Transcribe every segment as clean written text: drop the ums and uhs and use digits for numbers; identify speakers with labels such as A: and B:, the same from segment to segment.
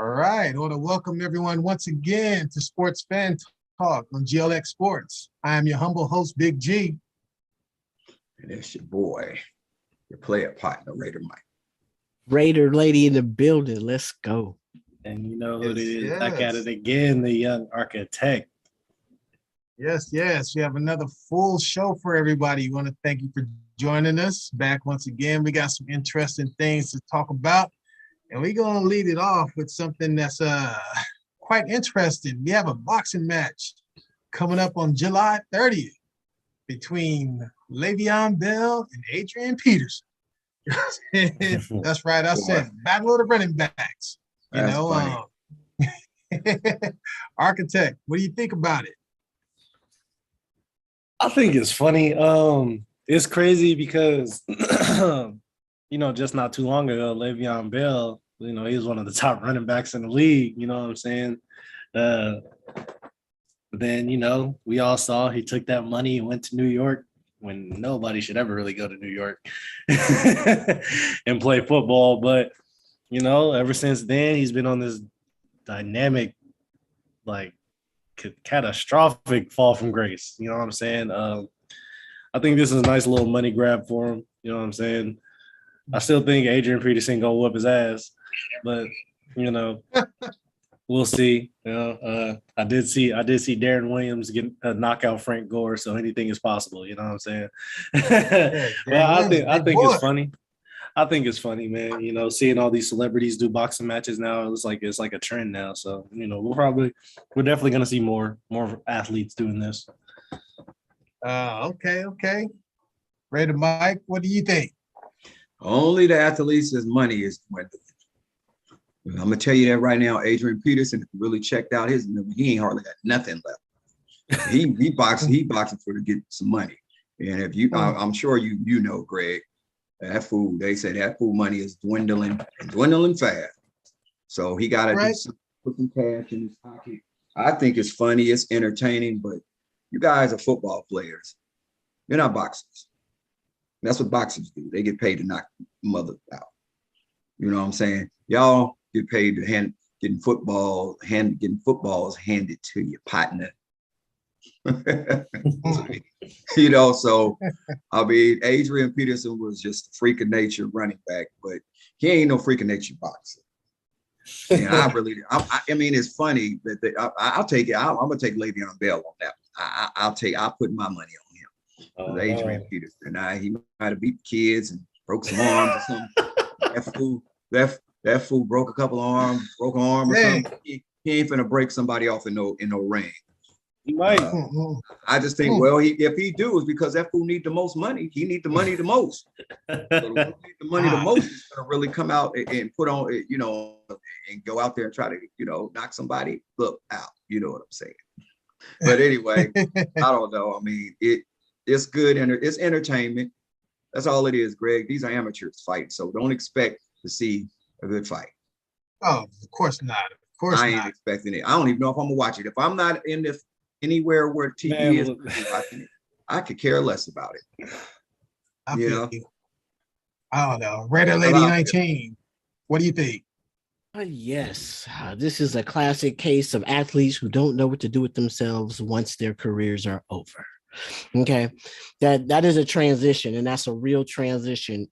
A: All right. I want to welcome everyone once again to Sports Fan Talk on GLX Sports. I am your humble host, Big G.
B: And it's your boy, your player partner, Raider Mike.
C: Raider lady in the building. Let's go.
D: And you know who it is.
A: Yes.
D: Back at it again, the young architect.
A: Yes. We have another full show for everybody. We want to thank you for joining us back once again. We got some interesting things to talk about. And we're going to lead it off with something that's quite interesting. We have a boxing match coming up on July 30th between Le'Veon Bell and Adrian Peterson. That's right. I said battle of the running backs. Architect, what do you think about it?
D: I think it's funny. It's crazy because just not too long ago, Le'Veon Bell, he was one of the top running backs in the league, you know what I'm saying? But then, we all saw he took that money and went to New York when nobody should ever really go to New York and play football. But, ever since then, he's been on this dynamic, catastrophic fall from grace. You know what I'm saying? I think this is a nice little money grab for him. You know what I'm saying? I still think Adrian Peterson gonna whoop his ass, but we'll see. I did see Darren Williams get knock out Frank Gore, so anything is possible. You know what I'm saying? Well, I think it's funny. I think it's funny, man. Seeing all these celebrities do boxing matches now, it's like a trend now. So we're definitely gonna see more athletes doing this.
A: Okay. Raider Mike, what do you think?
B: Only the athletes' money is dwindling. I'm gonna tell you that right now. Adrian Peterson really checked out his. He ain't hardly got nothing left. He boxing for to get some money. And if you, I'm sure you know, Greg, that fool. They say that fool money is dwindling fast. So he got to put some cash in his pocket. I think it's funny. It's entertaining, but you guys are football players. You're not boxers. That's what boxers do. They get paid to knock mothers out. You know what I'm saying? Y'all get paid to getting footballs handed to your partner. So I mean, Adrian Peterson was just a freak of nature running back, but he ain't no freak of nature boxer. And I mean, it's funny that I'll take it. I'm gonna take Le'Veon Bell on that one. I'll put my money on him. Adrian Peterson. He might have beat the kids and broke some arms or something. That fool broke a couple arms, broke an arm or something. He ain't finna break somebody off in no ring.
D: He might.
B: I just think, if he do, it's because that fool need the most money. He need the money the most. So the one who need the money the most is gonna really come out and put on, and go out there and try to, knock somebody out. You know what I'm saying? But anyway, I don't know. I mean, it's good and it's entertainment. That's all it is, Greg. These are amateurs fighting, so don't expect to see a good fight.
A: Oh, of course not. Of course
B: I ain't expecting it. I don't even know if I'm gonna watch it. If I'm not in this anywhere where TV is watching it, I could care less about it.
A: I feel you. I don't know. Raider Lady 19. What do you think?
C: Yes, this is a classic case of athletes who don't know what to do with themselves once their careers are over. Okay, that is a transition, and that's a real transition.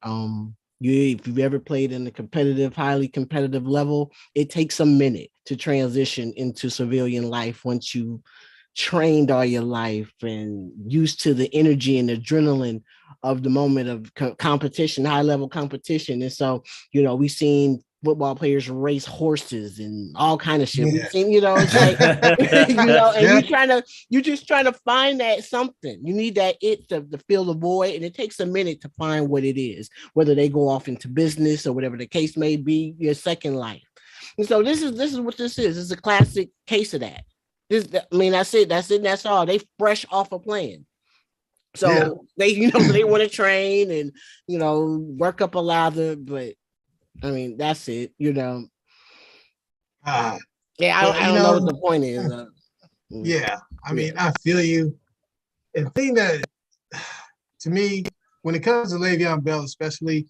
C: If you've ever played in a highly competitive level, it takes a minute to transition into civilian life once you trained all your life and used to the energy and adrenaline of the moment of competition, high level competition. And so, we've seen football players race horses and all kind of shit.
A: Yeah.
C: We've seen, it's like, and you're just trying to find that something. You need that to fill the void, and it takes a minute to find what it is, whether they go off into business or whatever the case may be, your second life. And so this is what this is. It's a classic case of that. That's it. That's all. They fresh off a plan. So they want to train and, work up a lather, but I mean, that's it, I don't know what the point is.
A: I mean, I feel you. And the thing that, to me, when it comes to Le'Veon Bell especially,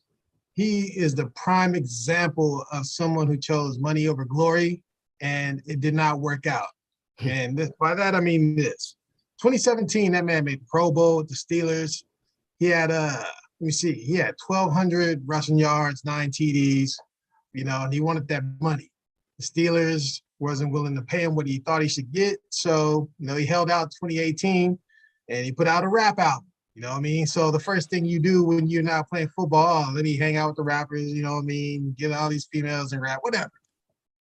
A: he is the prime example of someone who chose money over glory, and it did not work out. And by that, I mean this. 2017, that man made the Pro Bowl with the Steelers. He had, let me see, he had 1,200 rushing yards, 9 TDs, and he wanted that money. The Steelers wasn't willing to pay him what he thought he should get. So, he held out 2018 and he put out a rap album. You know what I mean? So the first thing you do when you're not playing football, let me hang out with the rappers, you know what I mean? Get all these females and rap, whatever.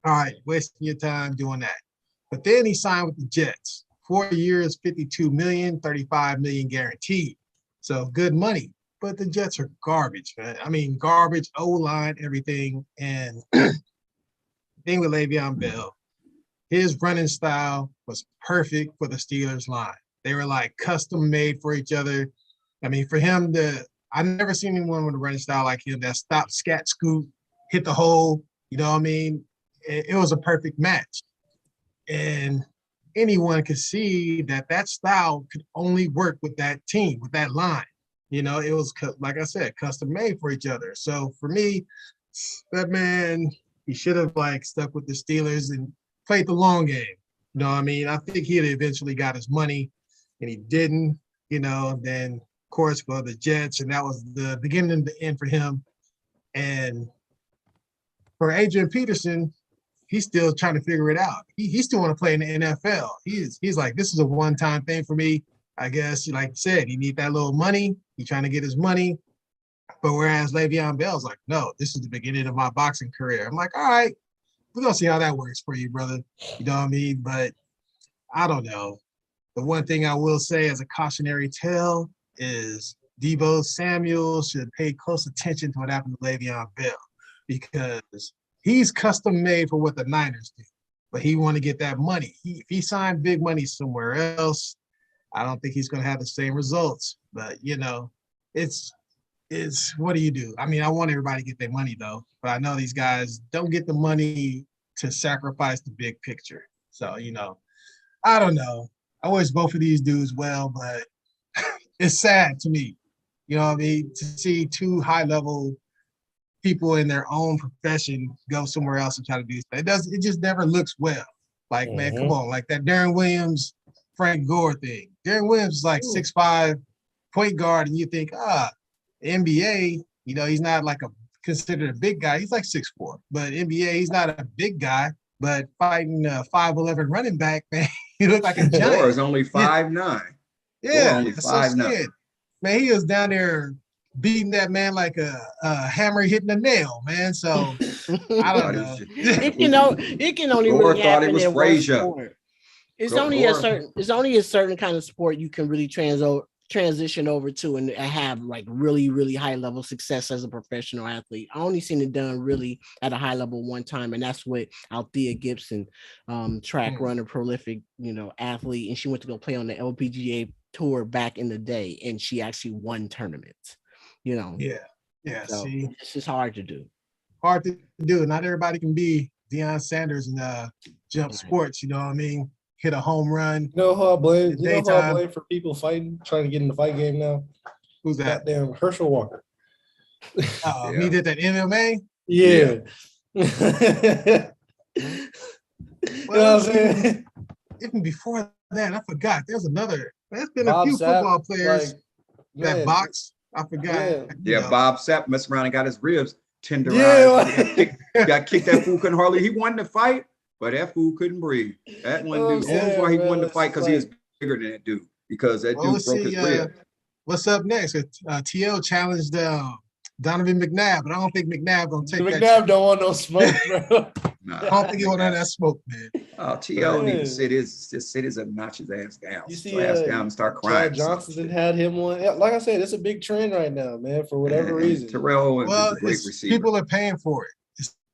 A: All right, wasting your time doing that. But then he signed with the Jets. 4 years, $52 million, $35 million guaranteed. So good money. But the Jets are garbage, man. I mean, garbage, O-line, everything. And thing with Le'Veon Bell, his running style was perfect for the Steelers line. They were like custom made for each other. I mean, for him, I've never seen anyone with a running style like him that stopped, scat, scoot, hit the hole. You know what I mean? It was a perfect match. And anyone could see that style could only work with that team, with that line. It was, like I said, custom made for each other. So for me, that man, he should have stuck with the Steelers and played the long game. You know what I mean? I think he had eventually got his money, and he didn't. Then of course for the Jets, and that was the beginning and the end for him. And for Adrian Peterson, he's still trying to figure it out. He still want to play in the NFL. He's like, this is a one-time thing for me. I guess, like you said, he need that little money. He's trying to get his money. But whereas Le'Veon Bell's like, no, this is the beginning of my boxing career. I'm like, all right, we're going to see how that works for you, brother. You know what I mean? But I don't know. The one thing I will say as a cautionary tale is Deebo Samuel should pay close attention to what happened to Le'Veon Bell, because he's custom made for what the Niners do, but he want to get that money. If he signed big money somewhere else, I don't think he's going to have the same results. But, it's what do you do? I mean, I want everybody to get their money, though, but I know these guys don't get the money to sacrifice the big picture. So, I don't know. I wish both of these dudes well, but it's sad to me, you know what I mean, to see two high-level people in their own profession go somewhere else and try to do stuff. It just never looks well. Like, man, come on, like that Darren Williams, Frank Gore thing. Darren Williams is like 6'5" point guard, and you think, NBA, he's not considered a big guy. He's like 6'4", but NBA, he's not a big guy, but fighting a 5'11" running back, man, he looked like a giant.
B: Gore is only 5'9".
A: Yeah,
B: only
A: that's 5'9". Man, he was down there beating that man like a hammer hitting a nail, man. So I don't know.
C: It can only
B: Gore
C: really happen in one
B: Frazier.
C: sport. It's only a certain kind of sport you can really transition over to and have really, really high level success as a professional athlete. I only seen it done really at a high level one time, and that's with Althea Gibson, track runner, prolific, athlete, and she went to go play on the LPGA tour back in the day, and she actually won tournaments.
A: Yeah.
C: So
A: see,
C: it's just hard to do.
A: Not everybody can be Deion Sanders in jump sports. You know what I mean? Hit a home run.
D: You know who I blame for people fighting, trying to get in the fight game now?
A: Who's that?
D: Goddamn Herschel Walker.
A: He did that MMA?
D: Yeah. You know what I'm saying?
A: Even before that, I forgot. There's been a few football players that box. I forgot.
B: Yeah, Bob Sapp messed around and got his ribs tenderized. Yeah. Got kicked. That fool couldn't hardly. He won the fight, but that fool couldn't breathe. That one dude. That's why he won the fight, because he was bigger than that dude. Because that dude broke his rib.
A: What's up next? TL challenged Donovan McNabb, but I don't think McNabb gonna take that.
D: McNabb don't want no smoke, bro.
A: Nah. I don't think he want none of that smoke, man.
B: TL need to sit his obnoxious ass down.
D: You see,
B: down and start crying.
D: Johnson had him one. Like I said, it's a big trend right now, man. For whatever reason,
B: Terrell is a great receiver.
A: People are paying for it.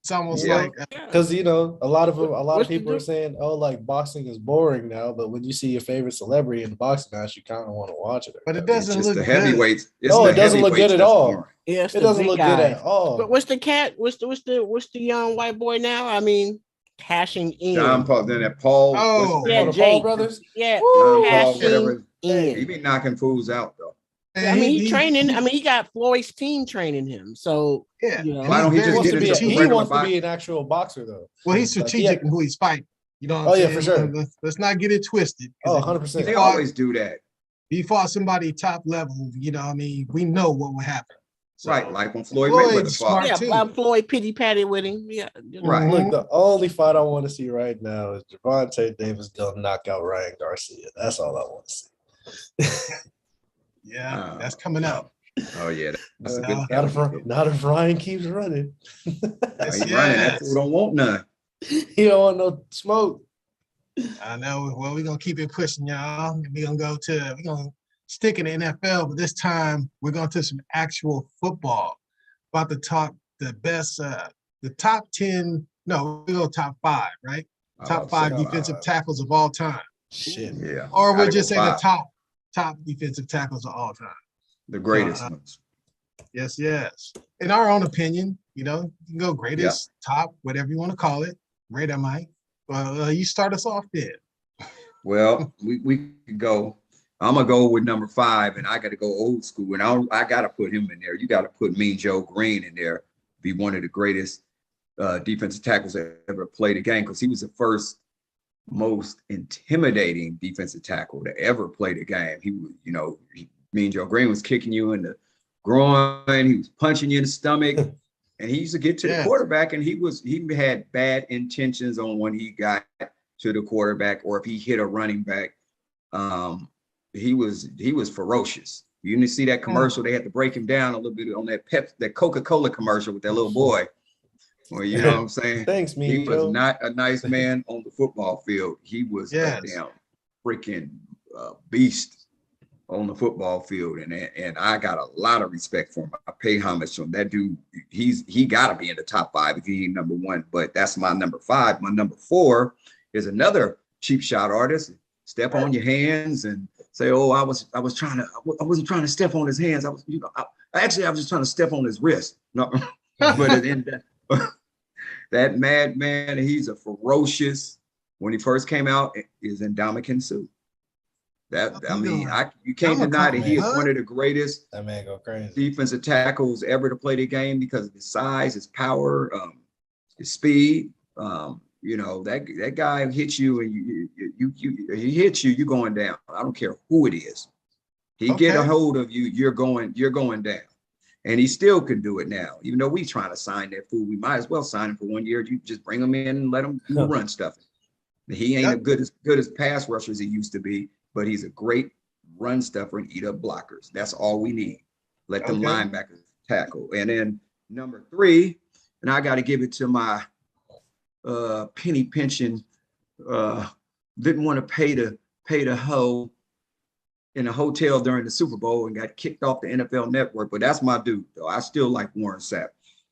A: It's almost like
D: because a lot of people are saying, "Oh, like boxing is boring now," but when you see your favorite celebrity in the boxing match, you kind of want to watch it.
A: But it doesn't look
B: the heavyweights.
D: No, it doesn't look good at all.
C: Yeah,
D: it doesn't look good at all.
C: But what's the cat? What's the young white boy now? I mean, cashing in.
B: John Paul, then that Paul.
C: Yeah,
D: the Paul brothers.
C: Yeah,
B: John Paul, whatever.
C: in.
B: He be knocking fools out though.
C: I mean, he training. I mean, he got Floyd's team training him. So
A: yeah,
C: you know,
B: why don't he just get into
D: he
B: regular
D: wants to
B: boxing?
D: be an actual boxer though.
A: Well, he's strategic in who he's fighting. You know what I'm saying?
D: For sure.
A: Let's not get it twisted.
D: Oh, 100%.
B: They always do that.
A: He fought somebody top level, you know what I mean? We know what would happen. So,
B: right, like when Floyd Mayweather fought.
C: Yeah, Floyd pity-patty with him. Yeah.
B: Right.
D: Look, the only fight I want to see right now is Gervonta Davis gonna knock out Ryan Garcia. That's all I want to see.
A: Yeah, that's coming up.
B: Oh yeah, that's a good.
D: Not if Ryan keeps running.
B: He's running. That fool don't want none.
D: He don't want no smoke.
A: I know. Well, we're gonna keep it pushing, y'all. We're gonna stick in the NFL, but this time we're going to some actual football. About to talk the best, the top 10. No, we go top 5, right? Top 5 defensive tackles of all time.
D: Shit,
B: yeah.
A: Or we'll just say the top defensive tackles of all time.
B: The greatest ones.
A: Yes. In our own opinion, you know, you can go greatest, top, whatever you want to call it. Great, I might. Well, you start us off there.
B: Well, we could go. I'm gonna go with number 5, and I got to go old school, and I got to put him in there. You got to put Mean Joe Green in there. Be one of the greatest defensive tackles that ever played a game, because he was the first most intimidating defensive tackle to ever play the game. He was, you know, Mean Joe Green was kicking you in the groin, he was punching you in the stomach, and he used to get to the quarterback, and he had bad intentions on when he got to the quarterback, or if he hit a running back. He was ferocious. You didn't see that commercial. They had to break him down a little bit on that Coca-Cola commercial with that little boy. Well, you know what I'm saying?
D: Thanks, me.
B: He was not a nice man on the football field. He was a damn freaking beast on the football field, and I got a lot of respect for him. I pay homage to him. That dude, he got to be in the top 5 if he ain't number 1. But that's my number 5. My number 4 is another cheap shot artist. Step on your hands and say, "Oh, I wasn't trying to step on his hands. I was just trying to step on his wrist." No, but that madman, he's a ferocious. When he first came out, is Ndamukong Suh. You can't deny that he is one of the greatest.
D: That man go crazy.
B: Defensive tackles ever to play the game because of his size, his power, his speed. You know, that guy hits you, and he hits you, you're going down. I don't care who it is. He get a hold of you, you're going down. And he still can do it now. Even though we trying to sign that fool, we might as well sign him for 1 year. You just bring him in and let him do the run stuff. He ain't as good as pass rusher as he used to be, but he's a great run stuffer and eat up blockers. That's all we need. Let them linebackers tackle. And then number 3, and I got to give it to my penny pension, didn't want to pay the hoe in a hotel during the Super Bowl and got kicked off the NFL Network, but that's my dude though. I still like Warren Sapp.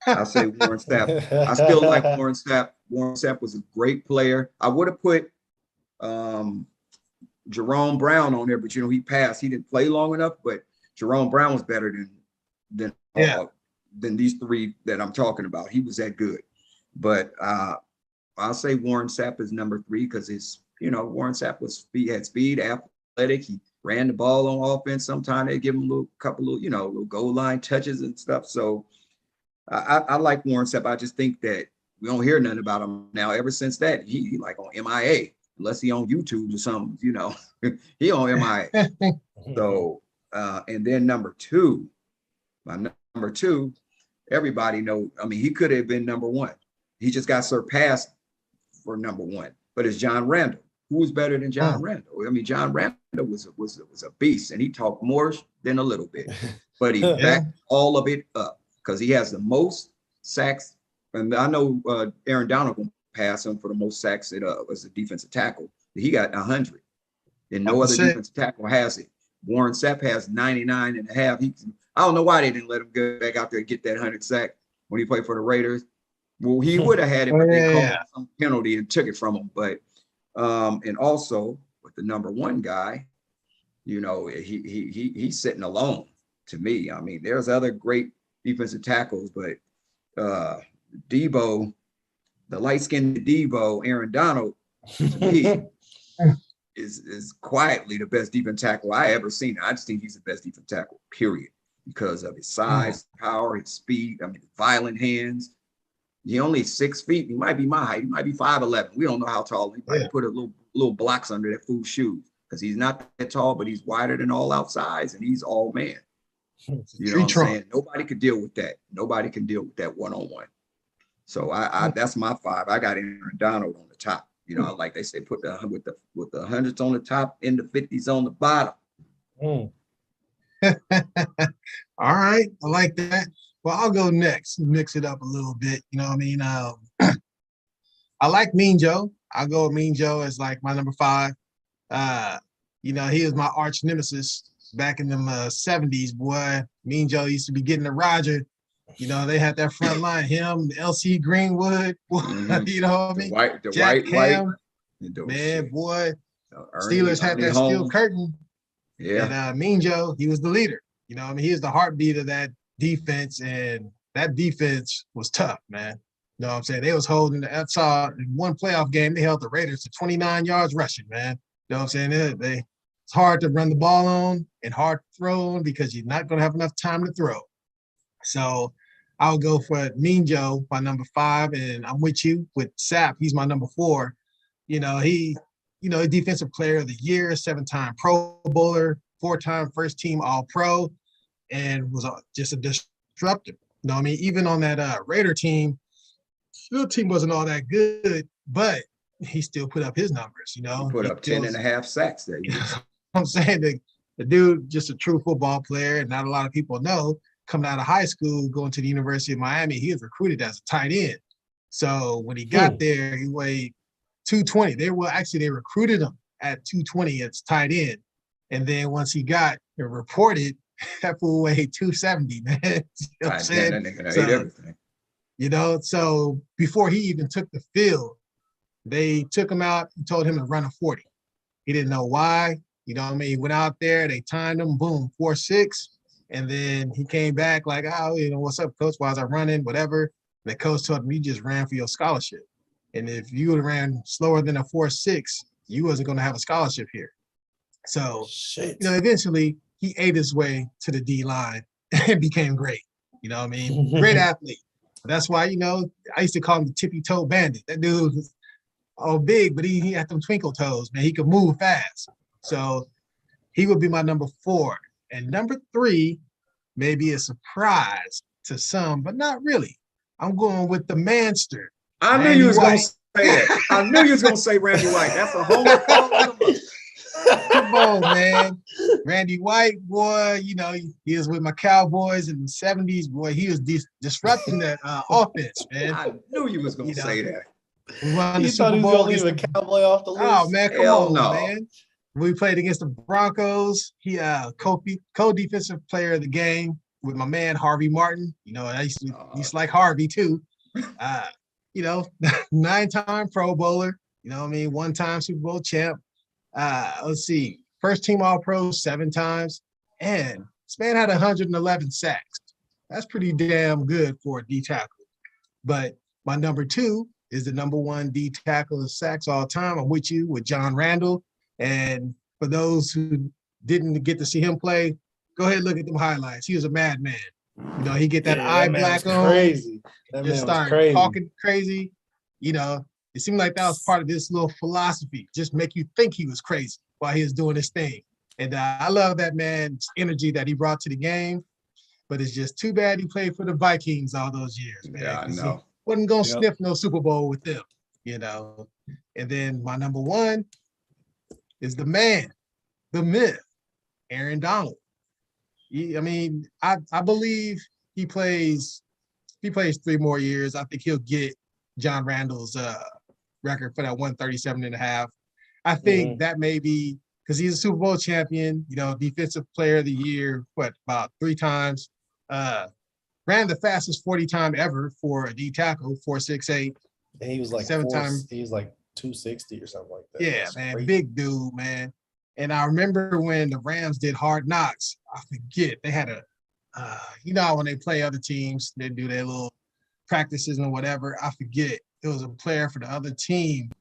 B: I say Warren Sapp. I still like Warren Sapp. Warren Sapp was a great player. I would have put Jerome Brown on there, but you know, he passed. He didn't play long enough, but Jerome Brown was better than these 3 that I'm talking about. He was that good. But I'll say Warren Sapp is number 3 because Warren Sapp had speed, athletic. He ran the ball on offense. Sometimes they give him little goal line touches and stuff. So I like Warren Sapp. I just think that we don't hear nothing about him now. Ever since that, he like on MIA, unless he on YouTube or something, you know, he on MIA. So, and then number 2, everybody know, I mean, he could have been number 1. He just got surpassed for number 1, but it's John Randall. Who was better than John Randall? I mean, John Randall was a beast, and he talked more than a little bit, but he backed all of it up because he has the most sacks. And I know Aaron Donald will pass him for the most sacks as a defensive tackle. He got 100, and no other defensive tackle has it. Warren Sapp has 99 and a half. I don't know why they didn't let him go back out there and get that 100 sack when he played for the Raiders. Well, he would have had it, but they called some penalty and took it from him. But and also with the number 1 guy, you know, he's sitting alone to me. I mean, there's other great defensive tackles, but Debo, the light-skinned Debo, Aaron Donald, to me, is quietly the best defensive tackle I ever seen. I just think he's the best defensive tackle, period, because of his size, power, his speed. I mean, violent hands. He only 6 feet. He might be my height. He might be 5'11". We don't know how tall. He might put a little blocks under that fool's shoes because he's not that tall, but he's wider than all outsides, and he's all man. You know what I'm saying? Nobody could deal with that. Nobody can deal with that one-on-one. So I that's my 5. I got Aaron Donald on the top. You know, like they say, put with the hundreds on the top and the 50s on the bottom.
A: All right, I like that. Well, I'll go next, mix it up a little bit. You know what I mean? I like Mean Joe. I'll go with Mean Joe as like my number 5. You know, he was my arch nemesis back in the 70s, boy. Mean Joe used to be getting to Roger. You know, they had that front line, him, L.C. Greenwood, you know what I mean? Jack Ham, man, boy. Steelers had that steel curtain.
B: Yeah.
A: And Mean Joe, he was the leader. You know what I mean? He was the heartbeat of that defense, and that defense was tough, man. You know what I'm saying? They was holding, I saw in one playoff game, they held the Raiders to 29 yards rushing, man. You know what I'm saying? It's hard to run the ball on and hard to throw on because you're not going to have enough time to throw. So I'll go for Mean Joe, my number 5, and I'm with you with Sapp. He's my number 4. You know, he defensive player of the year, 7-time Pro Bowler, 4-time first team All-Pro, and was just a disruptor. You know what I mean? Even on that Raider team, the team wasn't all that good, but he still put up his numbers, you know?
B: He put up 10 and a half sacks that year.
A: I'm saying the dude, just a true football player, and not a lot of people know, coming out of high school, going to the University of Miami, he was recruited as a tight end. So when he got there, he weighed 220. They recruited him at 220 as tight end. And then once he got reported, that fool weighed 270, man. You know what I'm saying?
B: That nigga ate everything.
A: You know, so before he even took the field, they took him out and told him to run a 40. He didn't know why. You know what I mean? He went out there, they timed him, boom, 4.6. And then he came back like, oh, you know, what's up, coach? Why is I running? Whatever. And the coach told him, you just ran for your scholarship. And if you would have ran slower than a 4.6, you wasn't going to have a scholarship here. So, you know, eventually he ate his way to the D-line and became great. You know what I mean? Great athlete. That's why, you know, I used to call him the tippy-toe bandit. That dude was all big, but he had them twinkle toes, man. He could move fast. So he would be my number 4. And number 3 may be a surprise to some, but not really. I'm going with the Manster.
B: I knew you was going to say that. I knew you was going to say Randy White. That's a homer call.
A: Come on, man. Randy White, boy, you know, he was with my Cowboys in the 70s, boy. He was disrupting that offense, man.
B: I knew you was going to say that.
A: We won
D: You
A: the
D: thought
A: Super
D: he was
A: Bowl
D: going to leave a Cowboy off the list?
A: Oh, man, come
B: Hell
A: on,
B: no.
A: man. We played against the Broncos. He co-defensive player of the game with my man Harvey Martin. You know, I used to like Harvey too. You know, 9-time Pro Bowler. You know what I mean? 1-time Super Bowl champ. Let's see, first team All-Pro 7 times, and this man had 111 sacks. That's pretty damn good for a D tackle. But my number 2 is the number 1 D tackle of sacks all time. I'm with you with John Randall. And for those who didn't get to see him play, go ahead and look at them highlights. He was a madman. You know, he get that eye black on.
D: Crazy. That
A: just
D: man was
A: start
D: crazy.
A: talking crazy. You know, it seemed like that was part of this little philosophy, just make you think he was crazy while he was doing his thing. And I love that man's energy that he brought to the game. But it's just too bad he played for the Vikings all those years, man.
B: Yeah, I know.
A: Wasn't going to sniff no Super Bowl with them, you know. And then my number 1 is the man, the myth, Aaron Donald. I believe he plays 3 more years. I think he'll get John Randall's record for that 137.5. I think that may be because he's a Super Bowl champion, you know, defensive player of the year, about 3 times. Ran the fastest 40 time ever for a D tackle, 4.68.
D: And he was like
A: 7 times.
D: He was like 260 or something like that.
A: Yeah, man, crazy. Big dude, man. And I remember when the Rams did Hard Knocks, I forget, they had you know, when they play other teams, they do their little practices and whatever. I forget. It was a player for the other team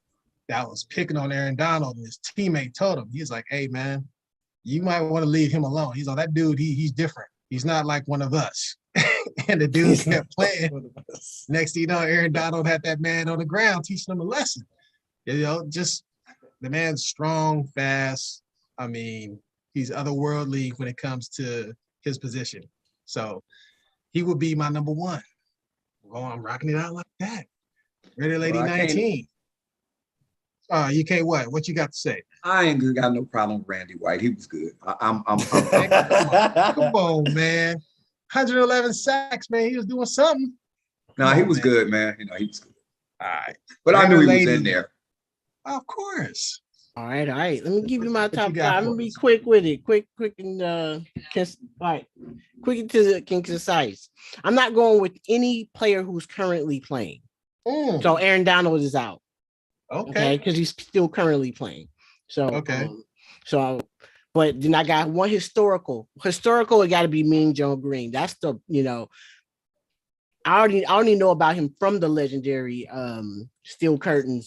A: that was picking on Aaron Donald, and his teammate told him, he's like, hey, man, you might want to leave him alone. He's like, that dude, he's different. He's not like one of us. And the dude kept playing. Next thing you know, Aaron Donald had that man on the ground teaching him a lesson. You know, just the man's strong, fast. I mean, he's otherworldly when it comes to his position. So he would be my number one. Oh, I'm rocking it out like that. Ready Lady 19. You can't what? What you got to say?
B: I ain't got no problem with Randy White. He was good. I'm
A: Come on, man. 111 sacks, man. He was doing something.
B: No, he was good, man. You know, he was good.
A: All right.
B: But I knew he was in there.
A: Of course.
C: All right. Let me give you my top 5. I'm gonna be
A: us?
C: quick with it. Quick and all right. Quick and to the concise. I'm not going with any player who's currently playing. So Aaron Donald is out. Okay, because he's still currently playing. So but then I got one historical. Historical, it got to be Mean Joe Green. That's the I already know about him from the legendary Steel Curtain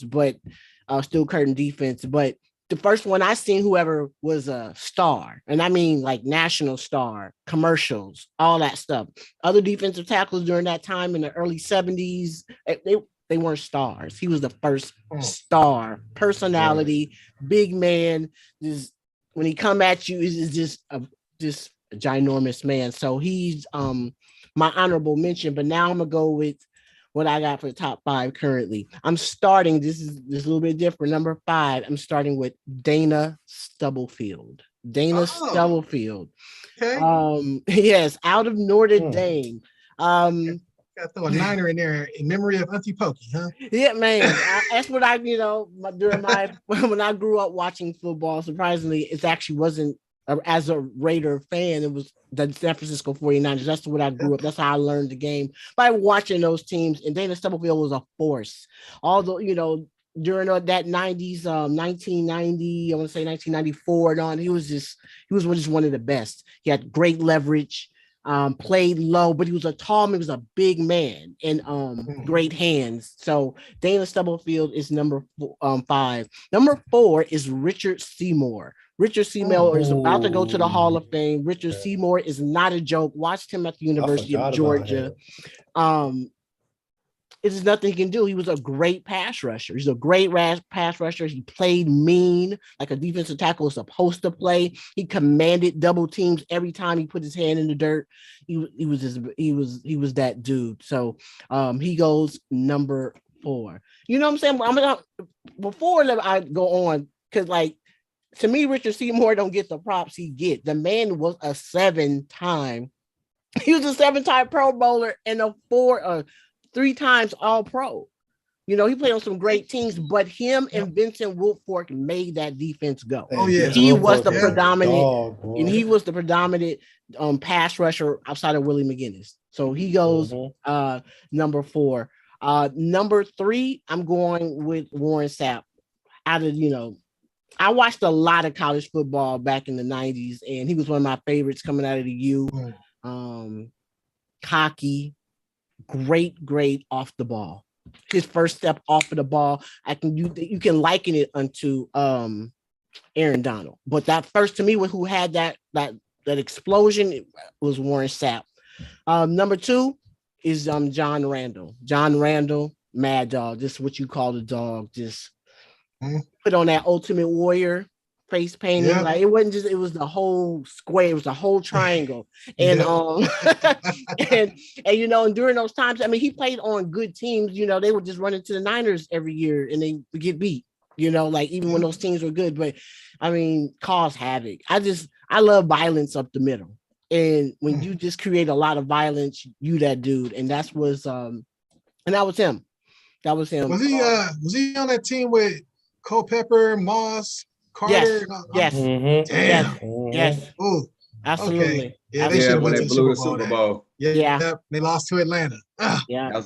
C: defense. But the first one I seen, whoever was a star, and I mean like national star, commercials, all that stuff. Other defensive tackles during that time in the early 70s, they weren't stars. He was the first star personality, big man. Just when he come at you, is just a ginormous man. So he's my honorable mention. But now I'm gonna go with what I got for the top 5 currently. I'm starting. This is a little bit different. Number 5. I'm starting with Dana Stubblefield. Stubblefield.
A: Okay.
C: Yes, out of Notre Dame.
A: Got to throw a niner in there in memory of Auntie Pokey, huh?
C: Yeah, man. That's what during when I grew up watching football, surprisingly, it actually wasn't as a Raider fan. It was the San Francisco 49ers. That's what I grew up. That's how I learned the game by watching those teams. And Dana Stubblefield was a force. Although, during that 90s, 1990, I want to say 1994 and on, he was just one of the best. He had great leverage. Played low, but he was a tall man, he was a big man and great hands. So Dana Stubblefield is number 5. Number 4 is Richard Seymour. Richard Seymour is about to go to the Hall of Fame. Richard Seymour is not a joke. Watched him at the University of Georgia. It's nothing he can do. He was a great pass rusher. He's a great pass rusher. He played mean, like a defensive tackle is supposed to play. He commanded double teams every time he put his hand in the dirt. He was that dude. So he goes number 4. You know what I'm saying? Before I go on, because to me, Richard Seymour don't get the props he get. The man was a 7-time. He was a 7-time Pro Bowler and a 3 times All Pro. He played on some great teams, but him and Vincent Wilfork made that defense go.
A: Oh yeah,
C: he was the predominant pass rusher outside of Willie McGinnis. So he goes number 4. Number 3, I'm going with Warren Sapp. I watched a lot of college football back in the 90s, and he was one of my favorites coming out of the U. Cocky. Great off the ball. His first step off of the ball, you can liken it unto Aaron Donald. But that first, to me, who had that explosion, it was Warren Sapp. Number 2 is John Randall. John Randall, Mad Dog. This is what you call the dog. Just put on that Ultimate Warrior face painting. It wasn't just, it was the whole square, it was the whole triangle. And and during those times, he played on good teams. They would just run into the Niners every year and they would get beat, even when those teams were good. But cause havoc. I love violence up the middle. And when you just create a lot of violence, you that dude. And that was him. Was
A: he on that team with Culpepper, Moss, Carter?
C: Yes.
A: Damn.
C: Yes.
A: Ooh.
C: Absolutely.
A: Okay. Yeah,
B: when they blew the Super Bowl.
A: Yeah. They lost to Atlanta.
C: Yeah.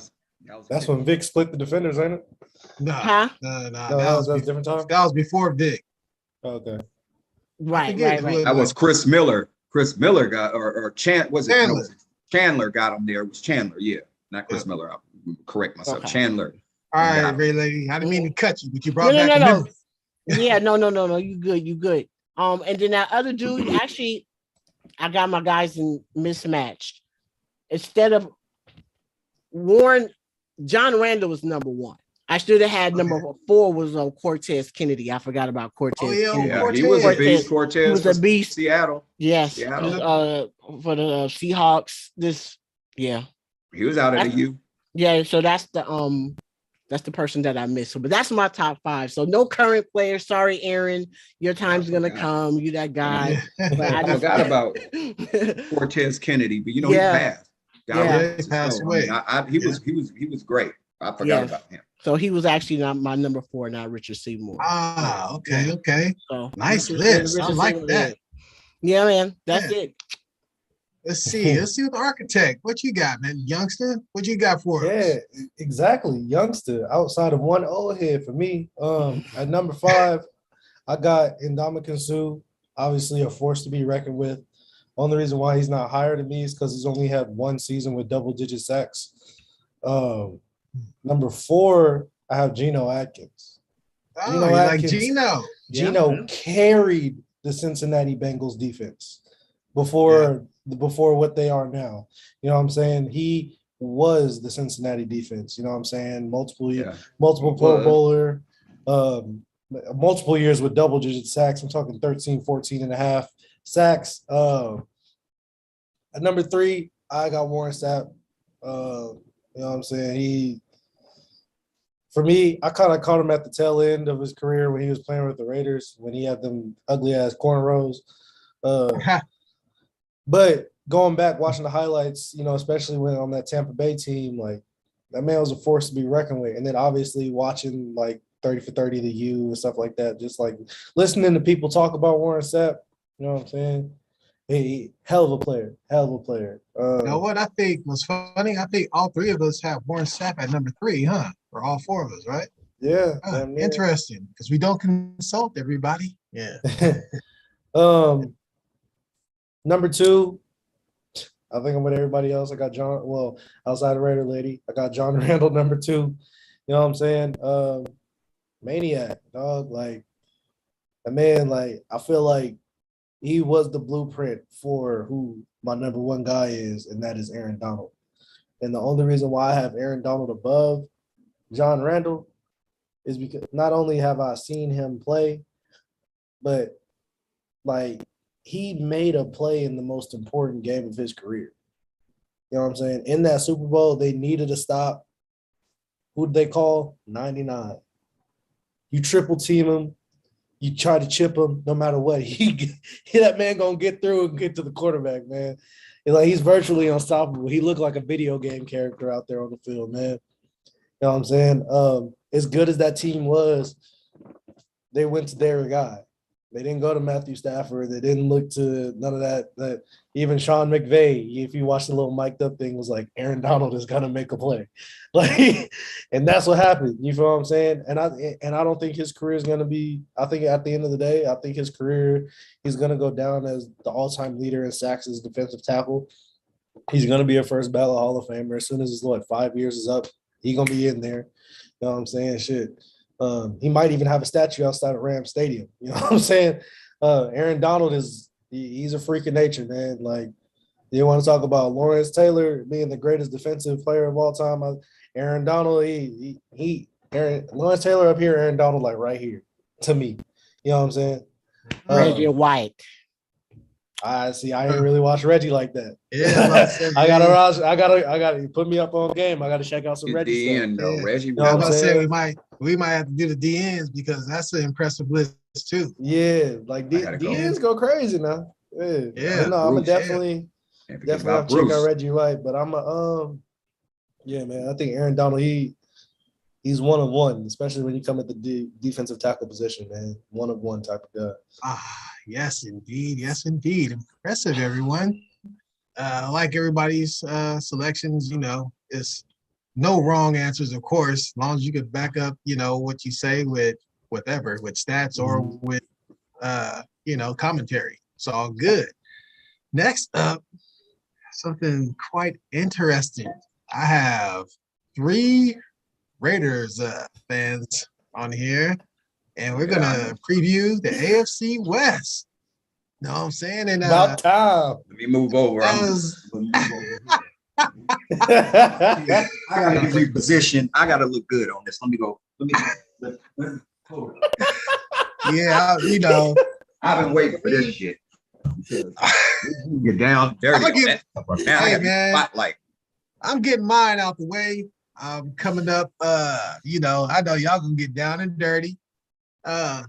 E: That's when Vic split the defenders, ain't it?
A: No.
C: Huh?
A: No.
E: That was a different time.
A: That was before Vic.
E: Okay.
C: Right.
B: That was Chris Miller. Chris Miller got or Chandler got him there. It was Chandler, yeah, not Chris Miller. I'll correct myself.
C: Okay.
B: Chandler
A: All right, Ray Lady. I didn't mean to cut you, but you brought
C: No,
A: back
C: no,
A: a
C: no.
A: memory.
C: Yeah, no. You good. And then that other dude, actually, I got my guys in mismatched. Instead of Warren, John Randall was number one. I should have had number 4 was Cortez Kennedy. I forgot about Cortez.
A: Oh yeah,
C: Kennedy.
B: Yeah, he was a beast.
C: Cortez, he was
B: for
C: a beast.
B: Seattle.
C: Yes,
B: Seattle.
C: For the Seahawks.
B: He was out of the U.
C: Yeah, so that's the person that I missed. So, but that's my top 5. So no current players. Sorry, Aaron. Your time's gonna come. You that guy. But
B: I forgot about Cortez Kennedy, but he passed.
A: He passed away.
B: He was great. I forgot about him.
C: So he was actually not my number 4, not Richard Seymour.
A: Okay.
C: So
A: nice list. I like that.
C: Yeah, man. That's it.
A: Let's see what the architect. What you got, man? Youngster? What you got for us?
E: Yeah, exactly. Youngster. Outside of one old head for me. At number 5, I got Ndamukong Suh. Obviously a force to be reckoned with. Only reason why he's not higher than me is because he's only had 1 season with double-digit sacks. Number 4, I have Geno Atkins.
A: Geno Atkins. Like
E: Geno carried the Cincinnati Bengals defense before what they are now. You know what I'm saying? He was the Cincinnati defense. You know what I'm saying? Multiple Pro Bowler, multiple years with double-digit sacks. I'm talking 13, 14 and a half sacks. At number 3, I got Warren Sapp. You know what I'm saying? For me, I kind of caught him at the tail end of his career when he was playing with the Raiders, when he had them ugly-ass cornrows. But going back, watching the highlights, you know, especially when on that Tampa Bay team, like, that man was a force to be reckoned with. And then obviously watching, like, 30 for 30 the U and stuff like that, just, like, listening to people talk about Warren Sapp, you know what I'm saying? Hell of a player.
A: You know what I think was funny? I think all 3 of us have Warren Sapp at number 3, huh? For all 4 of us, right?
E: Yeah.
A: Interesting, because we don't consult everybody. Yeah.
E: Number 2, I think I'm with everybody else. I got outside of Raider Lady, I got John Randall, number 2. You know what I'm saying? Maniac, dog. Like, a man, like, I feel like he was the blueprint for who my number 1 guy is, and that is Aaron Donald. And the only reason why I have Aaron Donald above John Randall is because not only have I seen him play, but, like, he made a play in the most important game of his career. You know what I'm saying? In that Super Bowl, they needed a stop. Who did they call? 99. You triple team him. You try to chip him, no matter what. That man gonna get through and get to the quarterback, man. He's virtually unstoppable. He looked like a video game character out there on the field, man. You know what I'm saying? As good as that team was, they went to their guy. They didn't go to Matthew Stafford. They didn't look to none of that. Even Sean McVay, if you watch the little mic'd up thing, was like, Aaron Donald is gonna make a play, like, and that's what happened. You feel what I'm saying? And I don't think his career is gonna be. I think at the end of the day, I think his career, he's gonna go down as the all-time leader in sacks as defensive tackle. He's gonna be a first ballot Hall of Famer as soon as his 5 years is up. He's gonna be in there. You know what I'm saying? Shit. He might even have a statue outside of Rams Stadium. You know what I'm saying? Aaron Donald he's a freak of nature, man. Like, you want to talk about Lawrence Taylor being the greatest defensive player of all time? Aaron Donald, Lawrence Taylor up here, Aaron Donald like right here to me. You know what I'm saying?
C: Reggie White.
E: I see. I ain't really watch Reggie like that.
A: Yeah,
E: I gotta put me up on game. I gotta check out some Reggie stuff.
B: No, Reggie.
A: You know what I'm saying? We might have to do the DNs because that's an impressive list too.
E: Yeah, like DNs go crazy now. Yeah. No, I'm definitely have to check out Reggie White, but I'm yeah, man. I think Aaron Donald, he's one of one, especially when you come at the defensive tackle position, man. One of one type of guy.
A: Yes, indeed. Impressive, everyone. Like everybody's selections, you know, it's no wrong answers, of course, as long as you can back up, you know, what you say with whatever, with stats or with, you know, commentary. It's all good. Next up, something quite interesting. I have 3 Raiders fans on here, and we're gonna preview the AFC West. Know what I'm saying? And
E: About time.
B: Let me move over.
A: I
B: gotta get in position. I gotta look good on this. Let me go.
A: yeah, you know,
B: I've been waiting for this shit. Get down dirty.
A: Hey man,
B: spotlight.
A: I'm getting mine out the way. Coming up, you know, I know y'all gonna get down and dirty. I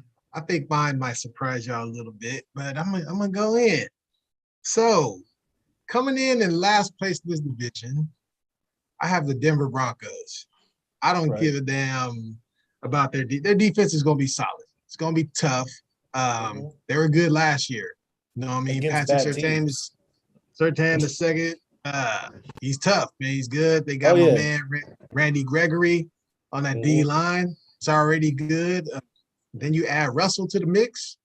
A: think mine might surprise y'all a little bit, but I'm gonna go in. So, coming in last place in this division, I have the Denver Broncos. I don't give a damn about their defense is gonna be solid. It's gonna be tough. They were good last year. You know what I mean? Patrick Surtain the second. He's tough, man. He's good. They got my man Randy Gregory on that D line. It's already good. Then you add Russell to the mix.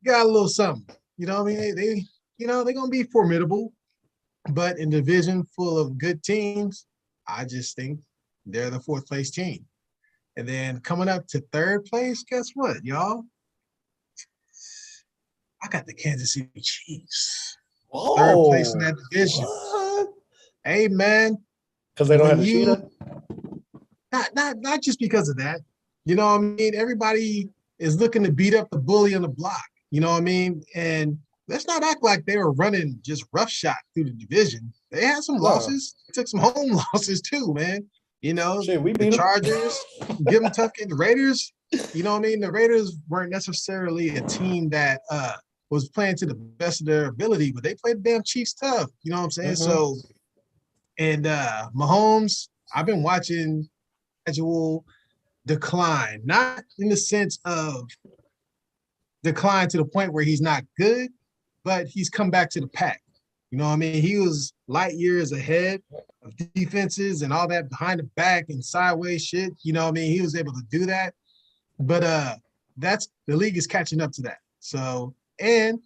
A: You got a little something. You know what I mean? They're gonna be formidable, but in a division full of good teams, I just think they're the fourth place team. And then coming up to third place, guess what, y'all? I got the Kansas City Chiefs.
E: Whoa.
A: Third place in that division.
E: What?
A: Hey, man.
E: Because they don't have the cheetah?
A: Not just because of that. You know what I mean? Everybody is looking to beat up the bully on the block. You know what I mean? And let's not act like they were running just roughshod through the division. They had some losses. They took some home losses too, man. You know, the Chargers, give them tough game. The Raiders, you know what I mean? The Raiders weren't necessarily a team that was playing to the best of their ability, but they played the damn Chiefs tough. You know what I'm saying? So, and Mahomes, I've been watching gradual decline, not in the sense of decline to the point where he's not good, but he's come back to the pack. You know what I mean? He was light years ahead of defenses and all that behind the back and sideways shit. You know what I mean? He was able to do that. But that's the league is catching up to that. So, and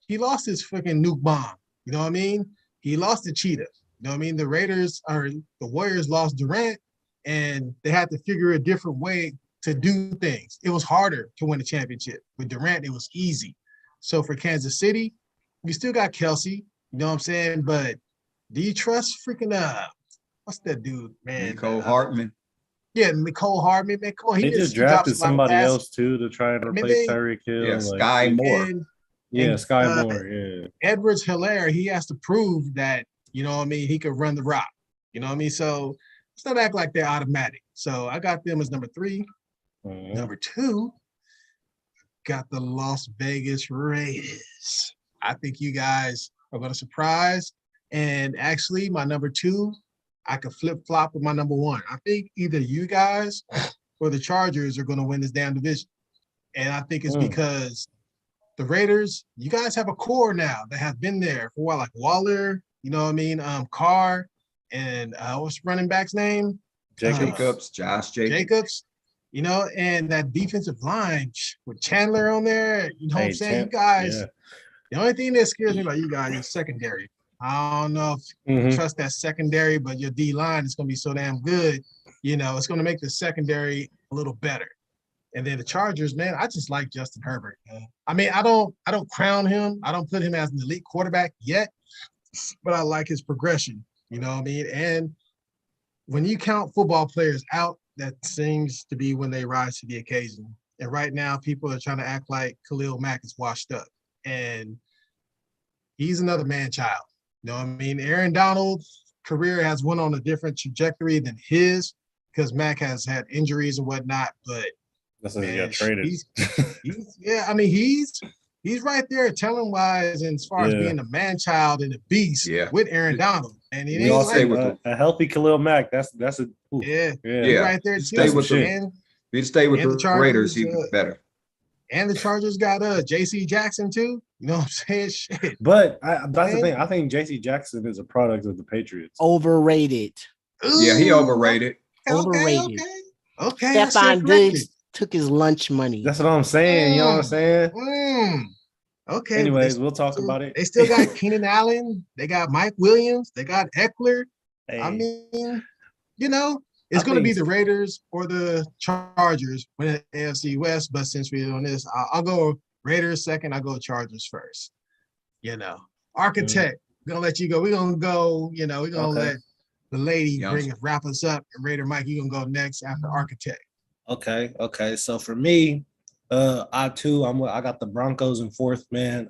A: he lost his freaking nuke bomb. You know what I mean? He lost the cheetah. You know what I mean? The Warriors lost Durant, and they had to figure a different way to do things. It was harder to win a championship. With Durant, it was easy. So for Kansas City, you still got Kelsey, you know what I'm saying? But do you trust freaking what's that dude, man?
B: Nicole Hartman.
A: Yeah, Nicole Hartman, man. Come on,
D: he just drafted somebody else too to try and replace Tyreek Hill.
B: Yeah, Sky Moore.
D: Sky Moore. Yeah.
A: Edwards-Helaire, he has to prove that, you know what I mean, he could run the rock. You know what I mean? So let's not act like they're automatic. So I got them as number 3. Number 2, got the Las Vegas Raiders. I think you guys are going to surprise. And actually, my number 2, I could flip-flop with my number 1. I think either you guys or the Chargers are going to win this damn division. And I think it's because the Raiders, you guys have a core now that have been there for a while, like Waller, you know what I mean, Carr, and what's running back's name?
B: Josh
A: Jacobs. You know, and that defensive line with Chandler on there, you know what I'm saying? You guys, the only thing that scares me about you guys is secondary. I don't know if you trust that secondary, but your D-line is going to be so damn good. You know, it's going to make the secondary a little better. And then the Chargers, man, I just like Justin Herbert, man. I mean, I don't crown him. I don't put him as an elite quarterback yet, but I like his progression. You know what I mean? And when you count football players out, that seems to be when they rise to the occasion. And right now, people are trying to act like Khalil Mack is washed up. And he's another man-child. You know what I mean? Aaron Donald's career has went on a different trajectory than his because Mack has had injuries and whatnot. But
D: that's when he got traded.
A: He's right there talent-wise and as far as being a man-child and a beast with Aaron Donald. And he
D: all say with a healthy Khalil Mack. That's a
A: right there too.
B: Stay with the Raiders, he'd be better.
A: And the Chargers got J.C. Jackson too. You know what I'm saying? Shit.
D: But that's the thing. I think J.C. Jackson is a product of the Patriots.
C: Overrated.
B: Ooh, yeah, he overrated.
C: Overrated.
A: Okay.
C: Stephon Diggs took his lunch money.
D: That's what I'm saying. You know what I'm saying?
A: Okay.
D: Anyways, we'll talk about it.
A: They still got Keenan Allen. They got Mike Williams. They got Eckler. Hey. I mean, you know, It's going to be the Raiders or the Chargers win the AFC West. But since we're on this, I'll go Raiders second. I'll go Chargers first. Architect, we're going to let you go. We're going to go, we're going to let the lady wrap us up. And Raider Mike, you're going to go next after Architect.
D: Okay. So for me, I got the Broncos in fourth, man.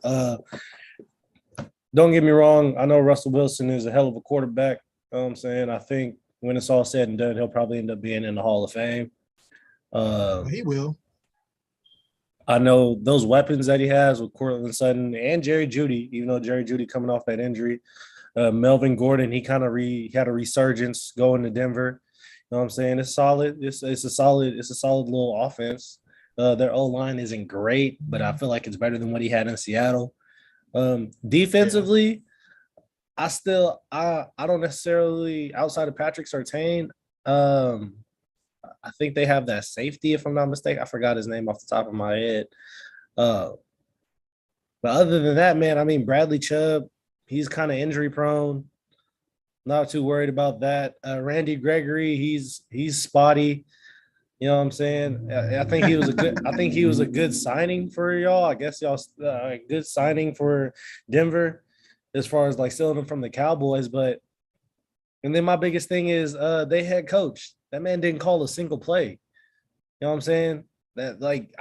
D: Don't get me wrong. I know Russell Wilson is a hell of a quarterback. You know what I'm saying? I think when it's all said and done, he'll probably end up being in the Hall of Fame.
A: He will.
D: I know those weapons that he has with Cortland Sutton and Jerry Jeudy, even though Jerry Jeudy coming off that injury. Melvin Gordon, he kind of had a resurgence going to Denver. You know what I'm saying? It's solid. It's a solid little offense. Their O-line isn't great, but I feel like it's better than what he had in Seattle. Defensively, I don't necessarily, outside of Patrick Surtain, I think they have that safety, if I'm not mistaken. I forgot his name off the top of my head. But other than that, man, I mean, Bradley Chubb, he's kind of injury prone. Not too worried about that. Randy Gregory, he's spotty. You know what I'm saying? I think he was a good signing for y'all. I guess y'all good signing for Denver as far as like stealing him from the Cowboys. And then my biggest thing is they head coach. That man didn't call a single play. You know what I'm saying? That like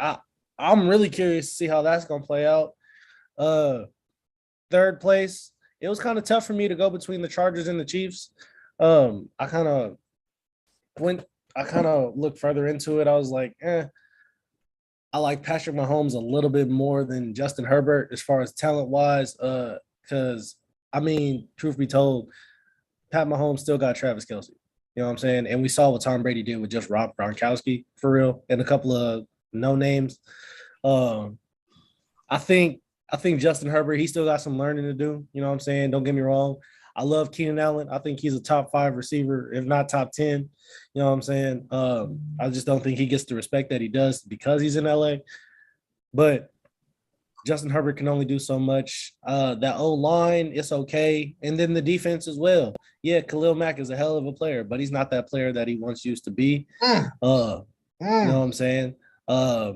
D: I'm really curious to see how that's gonna play out. Third place, it was kind of tough for me to go between the Chargers and the Chiefs. I kind of looked further into it. I was like, I like Patrick Mahomes a little bit more than Justin Herbert as far as talent-wise. Because, I mean, truth be told, Pat Mahomes still got Travis Kelce. You know what I'm saying? And we saw what Tom Brady did with just Rob Gronkowski, for real, and a couple of no names. I think Justin Herbert, he still got some learning to do. You know what I'm saying? Don't get me wrong. I love Keenan Allen. I think he's a top 5 receiver, if not top 10. You know what I'm saying? I just don't think he gets the respect that he does because he's in LA. But Justin Herbert can only do so much. That O-line, it's okay. And then the defense as well. Yeah, Khalil Mack is a hell of a player, but he's not that player that he once used to be. You know what I'm saying? I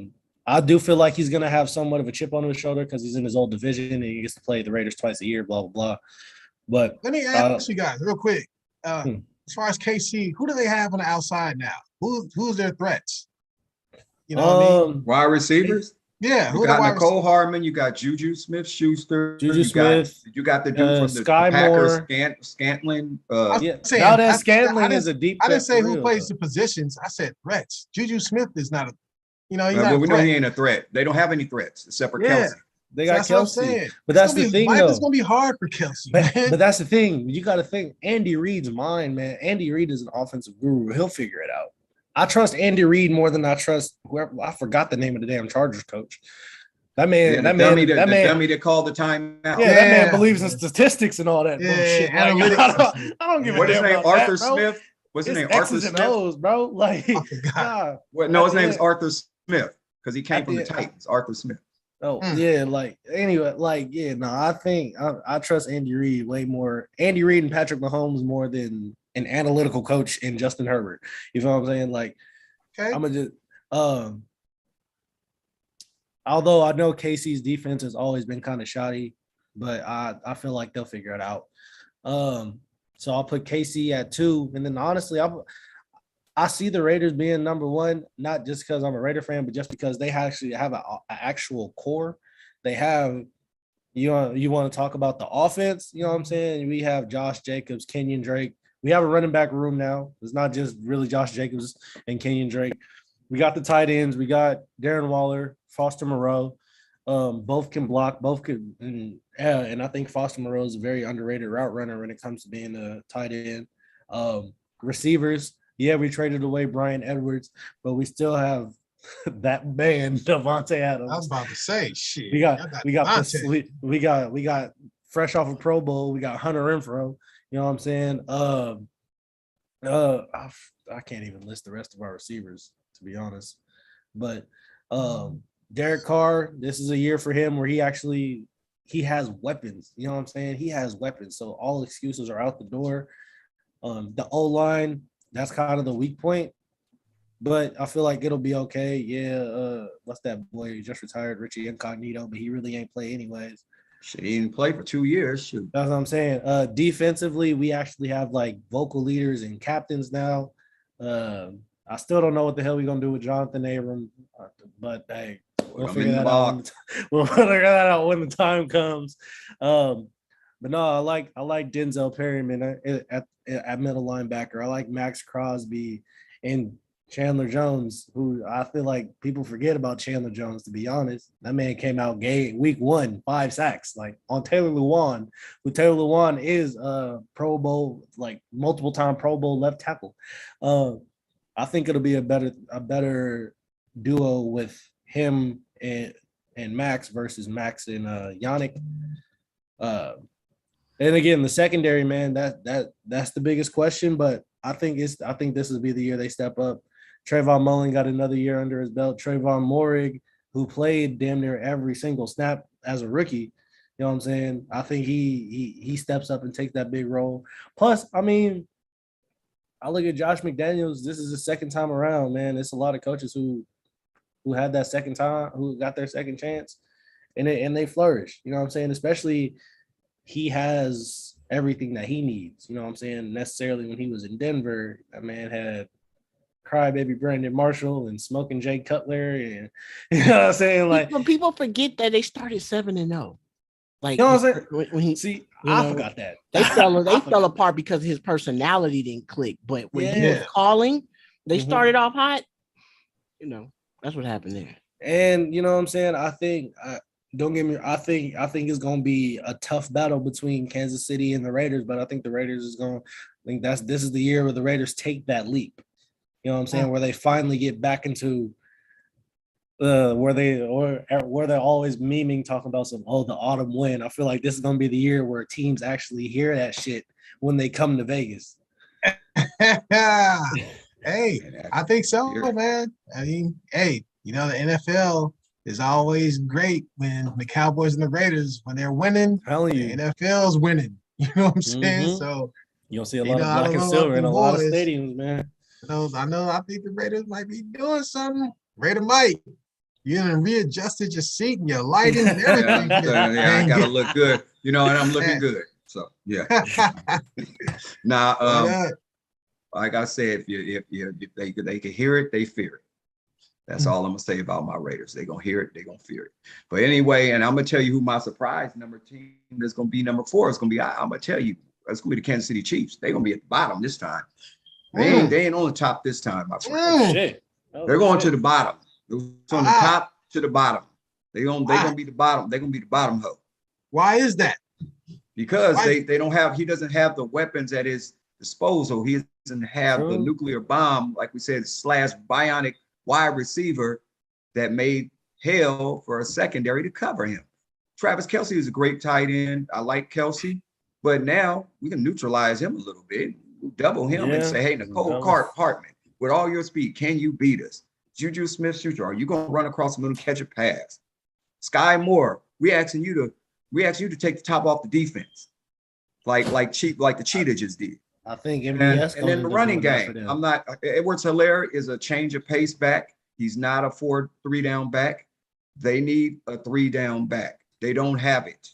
D: do feel like he's going to have somewhat of a chip on his shoulder because he's in his old division and he gets to play the Raiders twice a year, blah, blah, blah. But
A: let me ask you guys real quick. As far as KC, who do they have on the outside now? Who's their threats? You know what I mean?
B: Wide receivers?
A: Yeah.
B: You got Nicole Hardman. You got Juju Smith-Schuster.
D: You
B: got the dude from the
D: Sky
B: Packers,
D: Moore.
B: Scantlin.
D: Now Scantling is a deep.
A: I didn't say who plays the positions. I said threats. Juju Smith is not a. He's not
B: but we
A: a
B: know
A: threat.
B: he ain't a threat. They don't have any threats except for Kelce.
D: They got Kelce. But that's the thing,
A: though.
D: It's
A: going to be hard for Kelce.
D: But that's the thing. You got to think Andy Reid's mind, man. Andy Reid is an offensive guru. He'll figure it out. I trust Andy Reid more than I trust whoever. I forgot the name of the damn Chargers coach. That man, the dummy
B: that called the timeout.
D: Yeah, that man believes in statistics and all that bullshit.
A: Analytics.
D: I don't give a damn.
B: What is his name? Arthur
D: that,
B: Smith. What's his name?
D: X's
B: Arthur
D: and
B: Smith.
D: O's, bro. Like,
B: No, his name is Arthur Smith because he came from the Titans. Arthur Smith.
D: Oh yeah, like anyway, like I think I trust Andy Reid way more. Andy Reid and Patrick Mahomes more than an analytical coach in Justin Herbert. You know what I'm saying? Like, okay. I'm gonna just although I know KC's defense has always been kind of shoddy, but I feel like they'll figure it out. So I'll put KC at 2, and then honestly, I see the Raiders being number 1, not just because I'm a Raider fan, but just because they actually have an actual core. They have, you want to talk about the offense, you know what I'm saying? We have Josh Jacobs, Kenyon Drake. We have a running back room now. It's not just really Josh Jacobs and Kenyon Drake. We got the tight ends. We got Darren Waller, Foster Moreau. Both can block, and I think Foster Moreau is a very underrated route runner when it comes to being a tight end. Receivers, yeah, we traded away Brian Edwards, but we still have that man, Devontae Adams.
A: I was about to say, shit.
D: We got fresh off a Pro Bowl. We got Hunter Renfrow. You know what I'm saying? I can't even list the rest of our receivers, to be honest. But Derek Carr, this is a year for him where he has weapons. You know what I'm saying? He has weapons. So all excuses are out the door. The O-line,
E: that's kind of the weak point. But I feel like it'll be okay. Yeah, what's that boy? He just retired, Richie Incognito, but he really ain't play anyways.
B: Shit, he didn't play for 2 years. Shoot.
E: That's what I'm saying. Defensively, we actually have like vocal leaders and captains now. I still don't know what the hell we're gonna do with Jonathan Abram, but hey, we'll figure that out. We'll figure that out when the time comes. But no, I like Denzel Perryman at middle linebacker. I like Max Crosby and Chandler Jones, who I feel like people forget about Chandler Jones, to be honest. That man came out week 1, 5 sacks, like on Taylor Lewan, who Taylor Lewan is a Pro Bowl, like multiple time Pro Bowl left tackle. I think it'll be a better duo with him and Max versus Max and Yannick. And again, the secondary, man, that's the biggest question, but I think this will be the year they step up. Trayvon Mullen got another year under his belt. Trayvon Morig, who played damn near every single snap as a rookie, you know what I'm saying? I think he steps up and takes that big role. Plus, I mean, I look at Josh McDaniels. This is the second time around, man. It's a lot of coaches who had that second time, who got their second chance, and they flourish. You know what I'm saying? Especially he has everything that he needs. You know what I'm saying? Necessarily when he was in Denver, that man had crybaby Brandon Marshall and smoking Jay Cutler, and you know what I'm saying? Like
C: people forget that they started 7-0. Like,
E: you know what I'm saying?
C: When he,
E: I forgot that
C: they fell apart because his personality didn't click. But when he was calling, they started off hot. You know, that's what happened there.
E: And you know what I'm saying? I think don't get me. I think it's gonna be a tough battle between Kansas City and the Raiders, but I think the Raiders is gonna. I think this is the year where the Raiders take that leap. You know what I'm saying? Where they finally get back into where they're always memeing, talking about the autumn wind. I feel like this is gonna be the year where teams actually hear that shit when they come to Vegas.
A: Hey, I think so, man. I mean, hey, you know, the NFL is always great when the Cowboys and the Raiders, when they're winning, the NFL's winning. You know what I'm saying? So
E: you'll see a lot of black and silver in a lot of stadiums, man.
A: I think the Raiders might be doing something. Raider Mike, you done readjusted your seat and your lighting and everything.
B: I gotta look good, you know, and I'm looking good. So yeah. Now, like I said, if they can hear it, they fear it. That's all I'm gonna say about my Raiders. They're gonna hear it, they're gonna fear it. But anyway, and I'm gonna tell you who my surprise number team is gonna be. Number 4 is gonna be. I'm gonna tell you, it's gonna be the Kansas City Chiefs. They're gonna be at the bottom this time. They ain't on the top this time, my friend.
E: Shit.
B: They're going to the bottom. It's on the top to the bottom. They're gonna be the bottom. They're gonna be the bottom hoe.
A: Why is that?
B: Because they don't have. He doesn't have the weapons at his disposal. He doesn't have the nuclear bomb, like we said, / bionic wide receiver that made hell for a secondary to cover him. Travis Kelce is a great tight end. I like Kelce, but now we can neutralize him a little bit. Double him and say, hey, Nicole Hartman, with all your speed, can you beat us? Juju Smith-Schuster, are you going to run across the middle and catch a pass? Sky Moore, we asking you to take the top off the defense, like the Cheetah just did.
E: I think
B: MVS and then the running game. Edwards-Helaire is a change of pace back. He's not a 4-3 down back. They need a 3 down back. They don't have it.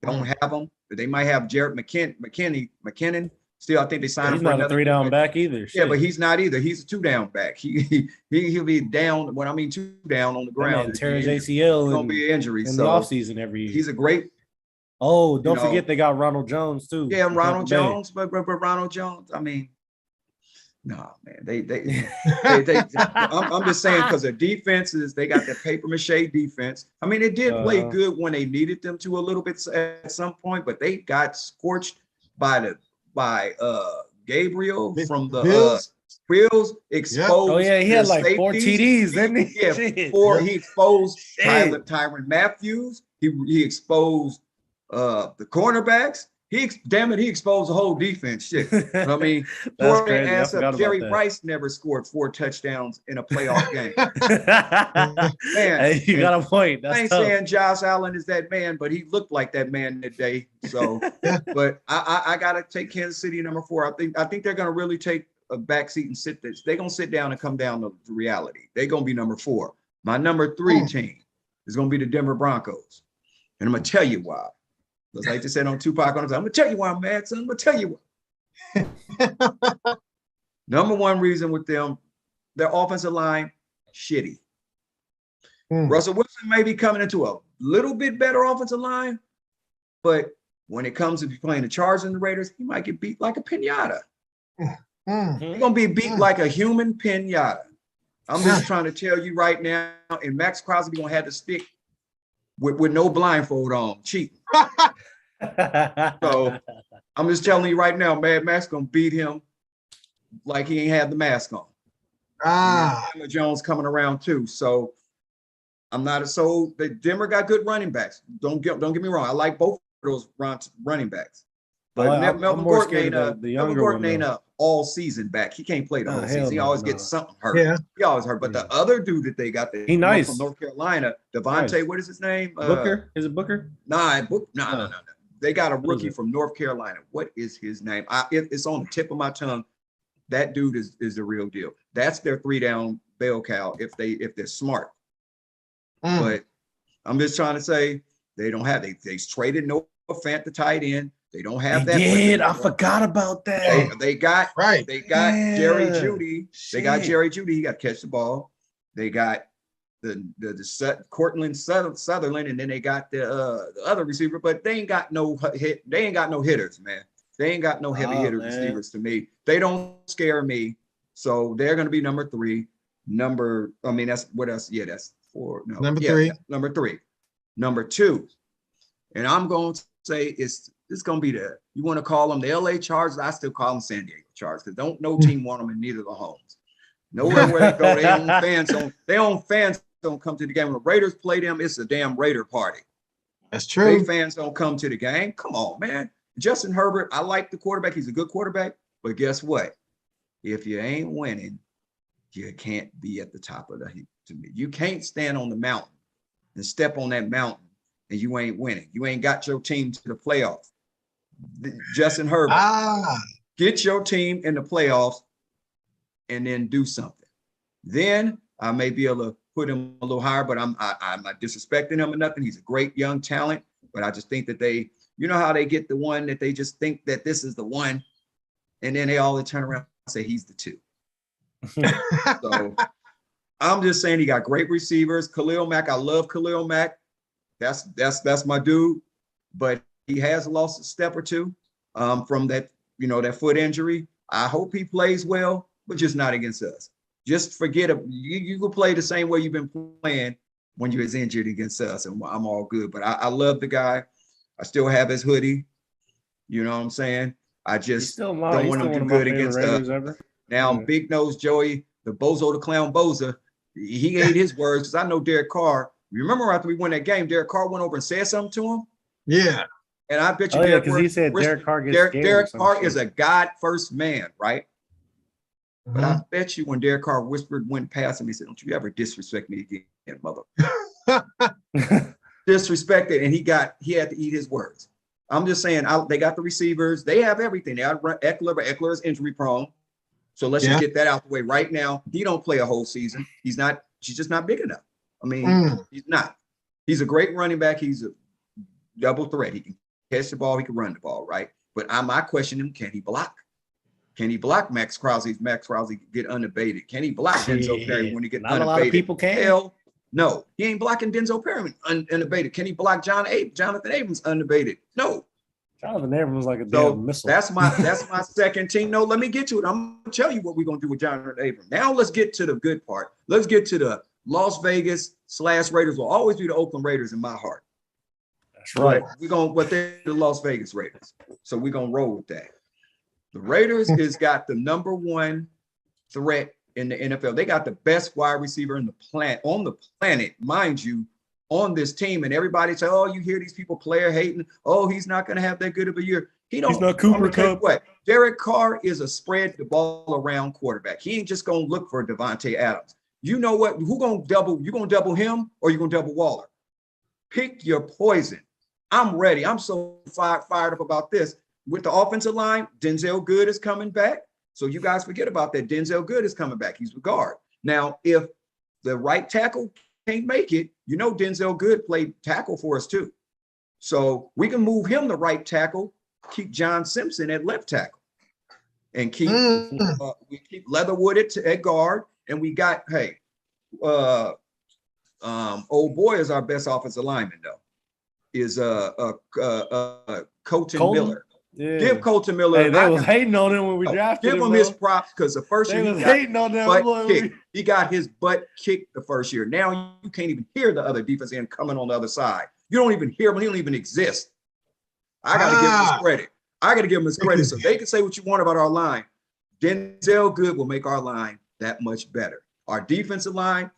B: They don't have them. They might have Jared McKinnon. Still, I think they signed him for
E: another 3 down back either.
B: Yeah, but he's not either. He's a 2 down back. He'll be down. When I mean 2 down on the ground,
E: tear his ACL.
B: It's gonna be an injury
E: in the offseason every year.
B: He's a great.
E: Oh, don't forget they got Ronald Jones too.
B: Yeah, Ronald Jones, but Ronald Jones. I mean, no, man. I'm just saying because their defenses, they got that paper mache defense. I mean, it did play good when they needed them to a little bit at some point, but they got scorched by Gabriel from the Bills exposed.
E: Oh yeah, he had like 4 TDs, didn't he?
B: Yeah, 4. He exposed Tyrann Matthews. He exposed the cornerbacks. He exposed the whole defense. Shit. I mean, poor ass up. Jerry Rice never scored 4 touchdowns in a playoff game. Man,
E: hey, you got a point. That's
B: I ain't
E: tough.
B: saying Josh Allen is that man, but he looked like that man today. So, but I gotta take Kansas City number 4. I think they're gonna really take a backseat and sit this. They're gonna sit down and come down to reality. They're gonna be number 4. My number 3 team is gonna be the Denver Broncos. And I'm gonna tell you why. Because like I just said on Tupac, I'm gonna tell you why I'm mad, son. I'm gonna tell you why. Number 1 reason with them, their offensive line, shitty. Russell Wilson may be coming into a little bit better offensive line, but when it comes to playing the Chargers and the Raiders, he might get beat like a pinata. He's gonna be beat like a human pinata. I'm just trying to tell you right now, and Max Crosby gonna have to stick with no blindfold on, cheating. So I'm just telling you right now, Mad Max gonna beat him like he ain't had the mask on. Daniel Jones coming around too. So I'm not so the Denver got good running backs. Don't get me wrong. I like both of those running backs. But Melvin Gordon ain't a all season back. He can't play the whole season. He always gets something hurt. Yeah. He always hurt. But the other dude that they got from North Carolina, Devontae, what is his name?
D: Booker? Is it Booker?
B: No. They got a rookie from North Carolina. What is his name? It's on the tip of my tongue. That dude is the real deal. That's their 3-down bell cow if they're smart. But I'm just trying to say they don't have they traded Noah Fant, the tight end. They don't have that.
D: I forgot about that.
B: They got Jerry Jeudy. They got Jerry Jeudy. He got to catch the ball. They got the Cortland Sutherland, and then they got the other receiver, but they ain't got no hit. They ain't got no hitters, man. They ain't got no heavy hitter receivers to me. They don't scare me. So they're going to be number 3. That's what else? Yeah, that's 4. No, number 3. Number 3. Number 2. And I'm going to say it's going to be you want to call them the LA Chargers. I still call them San Diego Chargers because no team want them and neither the Homes. Nowhere where they go, their own fans don't come to the game. When the Raiders play them, it's a damn Raider party.
A: That's true.
B: They fans don't come to the game. Come on, man. Justin Herbert, I like the quarterback. He's a good quarterback. But guess what? If you ain't winning, you can't be at the top of the heap to me. You can't stand on the mountain and step on that mountain and you ain't winning. You ain't got your team to the playoffs. Justin Herbert, get your team in the playoffs and then do something. Then I may be able to put him a little higher, but I'm not disrespecting him or nothing. He's a great young talent, but I just think that you know how they get the one that they just think that this is the one, and then they all turn around and say he's the 2. So I'm just saying he got great receivers. Khalil Mack, I love Khalil Mack. That's my dude, but he has lost a step or two from that foot injury. I hope he plays well, but just not against us. Just forget it. You can play the same way you've been playing when you was injured against us, and I'm all good. But I love the guy. I still have his hoodie. You know what I'm saying? I just don't want him to do good against us. Now, Big Nose Joey, the Bozo the Clown Boza, he ate his words because I know Derek Carr. Remember after we won that game, Derek Carr went over and said something to him?
A: Yeah.
B: And I bet you
D: because he said Derek Carr gets
B: Derek Carr is a God-first man, right? Mm-hmm. But I bet you when Derek Carr went past him, he said, "Don't you ever disrespect me again, mother." Disrespected, and he had to eat his words. I'm just saying, they got the receivers. They have everything. They have Eckler, but Eckler is injury prone. So let's just get that out the way right now. He don't play a whole season. She's just not big enough. I mean, he's not. He's a great running back. He's a double threat. He can catch the ball. He can run the ball, right? But I question him, can he block? Can he block Max Crosby? Max Crosby get unabated. Can he block Denzel Perry when he get unabated?
D: Not a lot of people can.
B: Hell, no. He ain't blocking Denzel Perry unabated. Can he block Jonathan Abrams unabated? No.
D: Jonathan Abrams was like a damn missile.
B: That's my second team. No, let me get to it. I'm gonna tell you what we're gonna do with Jonathan Abrams. Now let's get to the good part. Let's get to the Las Vegas / Raiders. Will always be the Oakland Raiders in my heart.
D: That's right.
B: They're the Las Vegas Raiders. So we're gonna roll with that. The Raiders has got the number 1 threat in the NFL. They got the best wide receiver on the planet, mind you, on this team. And everybody say, "Oh, you hear these people player hating. Oh, he's not going to have that good of a year." He's not Cooper Kupp. What? Derek Carr is a spread the ball around quarterback. He ain't just going to look for Devontae Adams. You know what? Who going to double? You going to double him or you going to double Waller? Pick your poison. I'm ready. I'm so fired up about this. With the offensive line, Denzel Good is coming back. So you guys forget about that. Denzel Good is coming back. He's the guard. Now, if the right tackle can't make it, you know Denzel Good played tackle for us too. So we can move him to right tackle, keep John Simpson at left tackle, and keep we keep Leatherwood at guard. And we got, old boy is our best offensive lineman though. Is Colton Miller.
D: Yeah.
B: Give Colton Miller.
D: Hey, they was hating on him when we drafted him.
B: Give him his props because the first year
D: he was hating on that boy.
B: He got his butt kicked the first year. Now you can't even hear the other defense end coming on the other side. You don't even hear him. He don't even exist. I got to give him his credit. I got to give him his credit. So they can say what you want about our line. Denzel Good will make our line that much better. Our defensive line,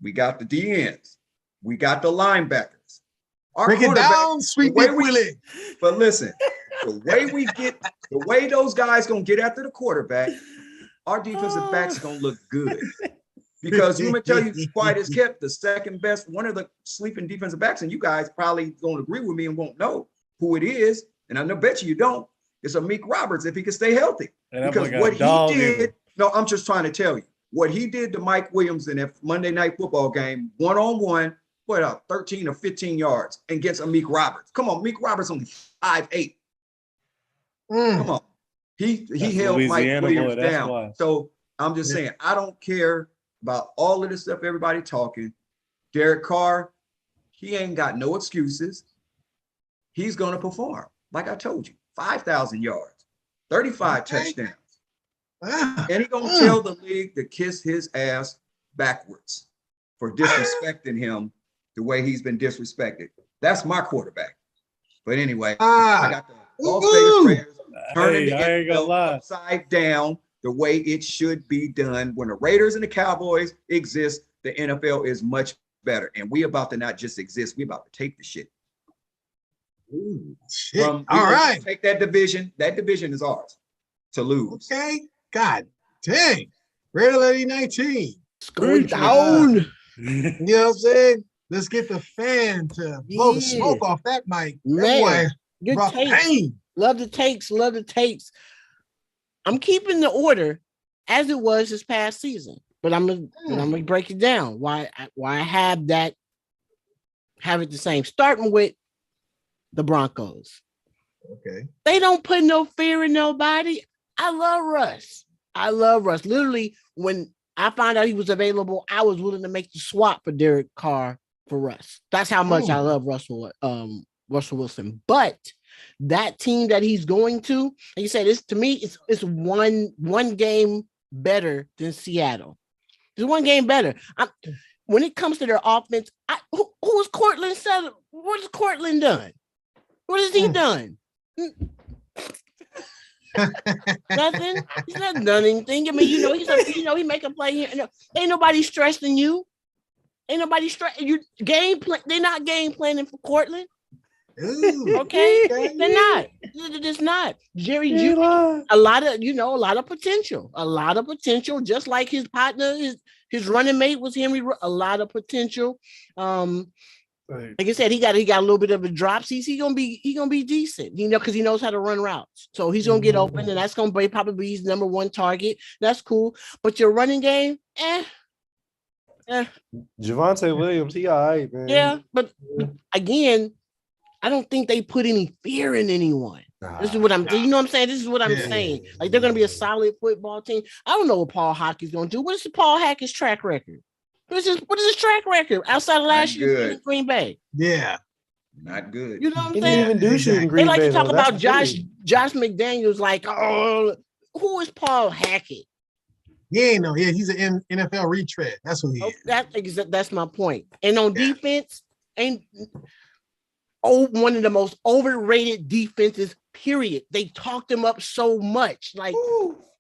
B: we got the DNs. We got the linebackers.
A: Break it down, sweet Big Willie.
B: But listen, the way those guys gonna get after the quarterback, our defensive backs are gonna look good. Because I'm gonna tell you, quiet as kept, the second best, one of the sleeping defensive backs, and you guys probably don't agree with me and won't know who it is, and I bet you don't. It's Amik Roberts if he can stay healthy. Because what he did, no, I'm just trying to tell you, what he did to Mike Williams in that Monday Night Football game, one-on-one, 13 or 15 yards against Amik Roberts. Come on, Amik Roberts only 5'8". Come on. He held Mike Williams down. Why. So I'm just saying, I don't care about all of this stuff everybody talking. Derek Carr, he ain't got no excuses. He's going to perform. Like I told you, 5,000 yards, 35 touchdowns. And he's going to tell the league to kiss his ass backwards for disrespecting him the way he's been disrespected. That's my quarterback. But anyway, I got the Las Vegas Raiders turning the NFL upside down the way it should be done. When the Raiders and the Cowboys exist, the NFL is much better. And we about to not just exist, we about to take the shit.
A: Ooh, shit. All right.
B: Take that division. That division is ours to lose.
A: Okay. God dang. Raider Lady 19.
C: It's going down.
A: You know what I'm saying? Let's get the fan to blow the smoke off that mic.
C: Man, good takes. Love the takes. Love the takes. I'm keeping the order as it was this past season, but I'm gonna break it down. Why I have it the same. Starting with the Broncos.
A: Okay.
C: They don't put no fear in nobody. I love Russ. Literally, when I found out he was available, I was willing to make the swap for Derek Carr for Russ. That's how much I love Russell Wilson. But that team that he's going to, like you said, to me, it's one game better than Seattle. It's one game better. When it comes to their offense, who is Cortland Sutherland? What has Cortland done? What has he done? Nothing. He's not done anything. I mean, he make a play here. Ain't nobody stressing you. Ain't nobody stressing you. They're not game planning for Cortland.
A: Ooh,
C: okay, they're not. They're just not. Jerry Jeudy, a lot of potential. Just like his partner, his running mate was Henry. A lot of potential. Like I said, he got a little bit of a drop. He gonna be decent, because he knows how to run routes. So he's gonna get open, and that's gonna be probably his number one target. That's cool. But your running game,
E: Javonte Williams, he all right, man.
C: Yeah, but again, I don't think they put any fear in anyone. This is what I'm saying. This is what I'm saying. Like, they're gonna be a solid football team. I don't know what Paul Hockett's gonna do. What is Paul Hackett's track record? What is his track record outside of last year in Green Bay?
A: Yeah.
B: Not good.
C: You know what I'm
E: He
C: saying?
E: didn't even do shit in Green Bay.
C: They like to talk about
E: Josh
C: McDaniels like, oh, who is Paul Hackett?
A: He ain't no, he's an NFL retread. That's who he is.
C: That's my point. And on defense, one of the most overrated defenses, period. They talked him up so much. Like,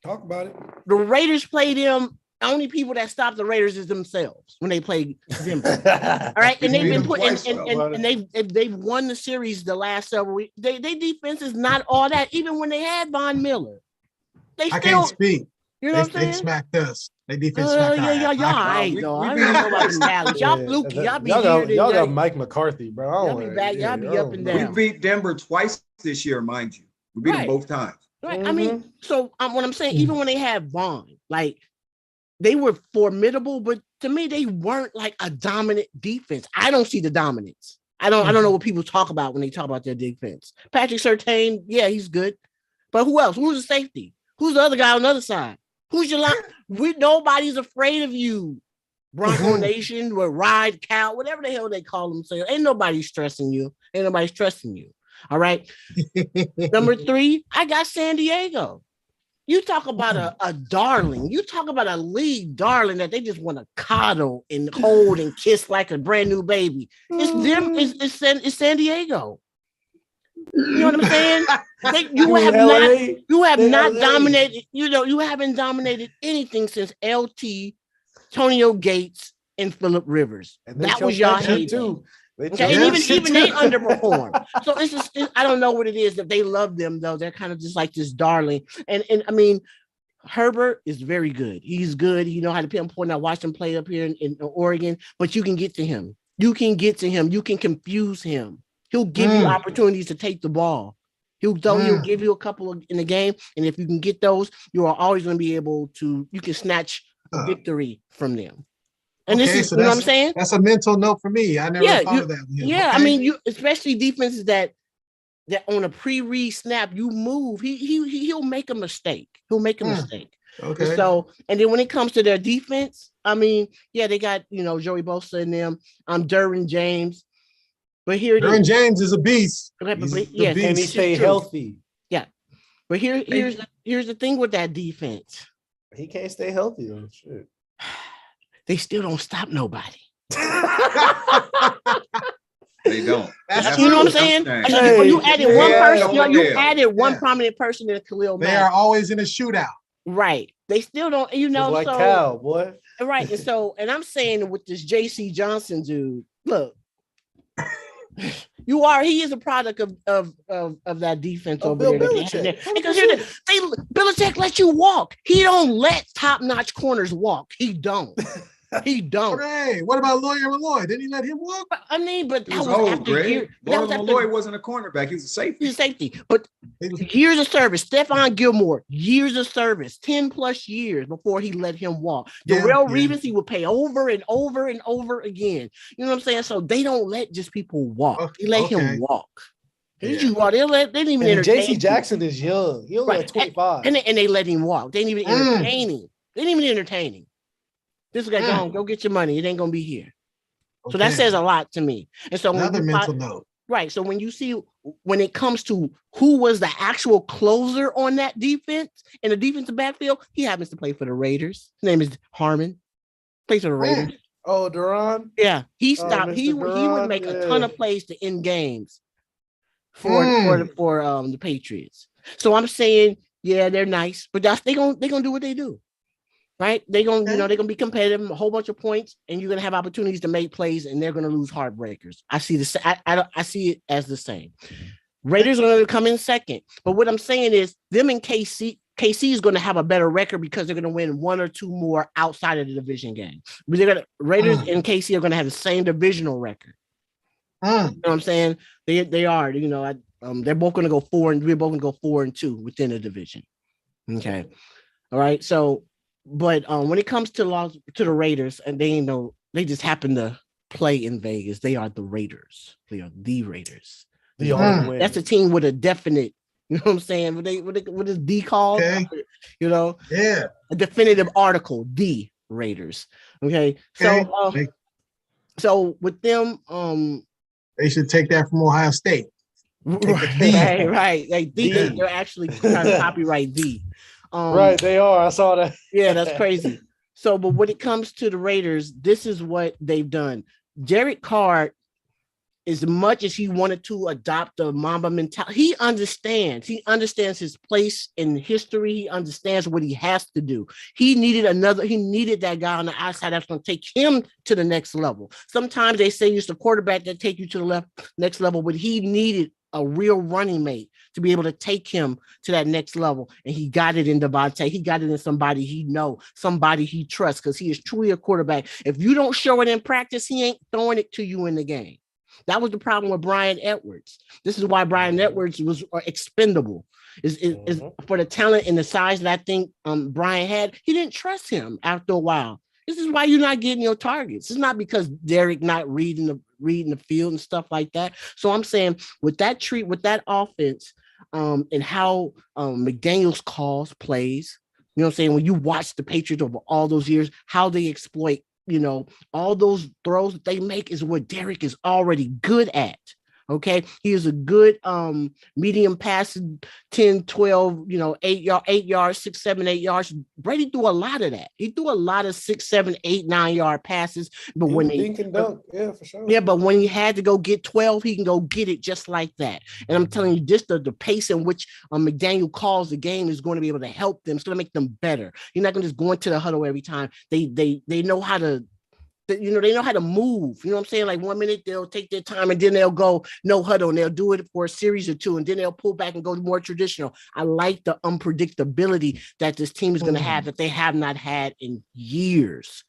E: talk about it.
C: The Raiders played him. The only people that stop the Raiders is themselves when they play Denver. All right, and they've been they've won the series the last several weeks. Their defense is not all that. Even when they had Von Miller,
A: I can't speak.
C: You know what I'm saying?
A: They smacked us. They defense smacked us.
C: Y'all I don't know about the Dallas. Y'all fluky.
E: Y'all got Mike McCarthy, bro.
C: Y'all be up and down.
B: We beat Denver twice this year, mind you. We beat them both times.
C: Right. I mean, so what I'm saying, even when they had Vaughn, like they were formidable, but to me, they weren't like a dominant defense. I don't see the dominance. I don't know what people talk about when they talk about their defense. Patrick Surtain, yeah, he's good. But who else? Who's the safety? Who's the other guy on the other side? Who's your line? Nobody's afraid of you. Bronco Nation, or Ride Cal, whatever the hell they call themselves. Ain't nobody stressing you. Ain't nobody stressing you. All right. Number 3, I got San Diego. You talk about a darling. You talk about a league darling that they just want to coddle and hold and kiss like a brand new baby. It's them. It's San Diego. You know what I'm saying? You have not dominated. You haven't dominated anything since LT, Tonio Gates, and Phillip Rivers. And that was y'all hate too. Okay, and even they underperform. So it's just I don't know what it is that they love them though. They're kind of just like this darling. And I mean, Herbert is very good. He's good. You know how to pinpoint. I watched him play up here in Oregon, but you can get to him. You can get to him. You can confuse him. He'll give you opportunities to take the ball. He'll give you a couple in the game, and if you can get those, you are always going to be able to. You can snatch a victory from them. And this is, you know what I'm saying?
A: That's a mental note for me. I never thought of that.
C: Yeah, okay. I mean, especially defenses that on a pre-read snap, you move. He'll make a mistake. He'll make a mistake.
A: Okay.
C: So, and then when it comes to their defense, I mean, yeah, they got Joey Bosa in them. Derwin James. But here
A: Derwin James is a beast.
C: Yes,
E: and he stay healthy.
C: Yeah. But here's the thing with that defense.
E: He can't stay healthy though. Shit.
C: They still don't stop nobody.
B: They don't.
C: You know what I'm saying? You added one person. You added one prominent person in Khalil Mack.
A: They are always in a shootout.
C: Right. They still don't.
E: Like Cal, boy.
C: Right. And I'm saying with this JC Johnson dude, look. He is a product of that defense over there. Because Belichick let you walk. He don't let top-notch corners walk. He don't. He don't.
A: Hey, what about Lawyer Malloy? Didn't he let him walk?
C: I mean, but that was
B: after years. Lawyer Malloy wasn't a cornerback. He was a safety.
C: He's a safety. But years of service. Stephon Gilmore, years of service, 10 plus years before he let him walk. Darrell Reeves, he would pay over and over and over again. You know what I'm saying? So they don't let just people walk. They let him walk. They didn't even entertain
E: JC Jackson is young. He only like 25.
C: And they let him walk. They didn't even entertain him. They didn't even entertain him. This guy, go get your money. It ain't gonna be here. Okay. So that says a lot to me. And so
A: another mental note.
C: Right. So when it comes to who was the actual closer on that defense in the defensive backfield, he happens to play for the Raiders. His name is Harmon. Plays for the Raiders.
E: Oh, Duran.
C: Yeah, he stopped. He would make a ton of plays to end games for the Patriots. So I'm saying, yeah, they're nice, but they gonna do what they do. Right, they're gonna be competitive, a whole bunch of points, and you're gonna have opportunities to make plays, and they're gonna lose heartbreakers. I see this. I see it as the same. Raiders are gonna come in second, but what I'm saying is, them and KC is gonna have a better record because they're gonna win one or two more outside of the division game. But Raiders and KC are gonna have the same divisional record. You know what I'm saying? They are. They're both gonna go 4 and we're both gonna go 4-2 within the division. Okay, all right. So. But when it comes to the Raiders, and they just happen to play in Vegas. They are the Raiders. They are the Raiders. That's a team with a definite, you know what I'm saying? What is D called?
A: Okay.
C: A definitive article, the Raiders. Okay. So with them,
A: they should take that from Ohio State.
C: Right. They're actually trying to copyright the.
E: Right, they are. I saw that.
C: Yeah, that's crazy. So, but when it comes to the Raiders, this is what they've done. Derek Carr, as much as he wanted to adopt the Mamba mentality, he understands his place in history. He understands what he has to do. He needed that guy on the outside that's going to take him to the next level. Sometimes they say it's the quarterback that take you to the next level, but he needed a real running mate to be able to take him to that next level. And he got it in Devontae. He got it in somebody he knows, somebody he trusts, because he is truly a quarterback. If you don't show it in practice, he ain't throwing it to you in the game. That was the problem with Brian Edwards. This is why Brian Edwards was expendable. Is for the talent and the size that I think Brian had, he didn't trust him after a while. This is why you're not getting your targets. It's not because Derek not reading the field and stuff like that. So I'm saying with that offense, and how McDaniels calls plays, you know what I'm saying? When you watch the Patriots over all those years, how they exploit, all those throws that they make is what Derek is already good at. Okay. He is a good medium pass, 10, 12, 8 yards, 6, 7, 8 yards. Brady threw a lot of that. He threw a lot of 6, 7, 8, 9 yard passes. But when he
E: can dunk, yeah, for sure.
C: Yeah, but when he had to go get 12, he can go get it just like that. And I'm telling you, just the pace in which McDaniel calls the game is going to be able to help them. It's going to make them better. You're not going to just go into the huddle every time. They know how to. They know how to move. You know what I'm saying? Like 1 minute they'll take their time and then they'll go no huddle and they'll do it for a series or two and then they'll pull back and go more traditional. I like the unpredictability that this team is going to have that they have not had in years.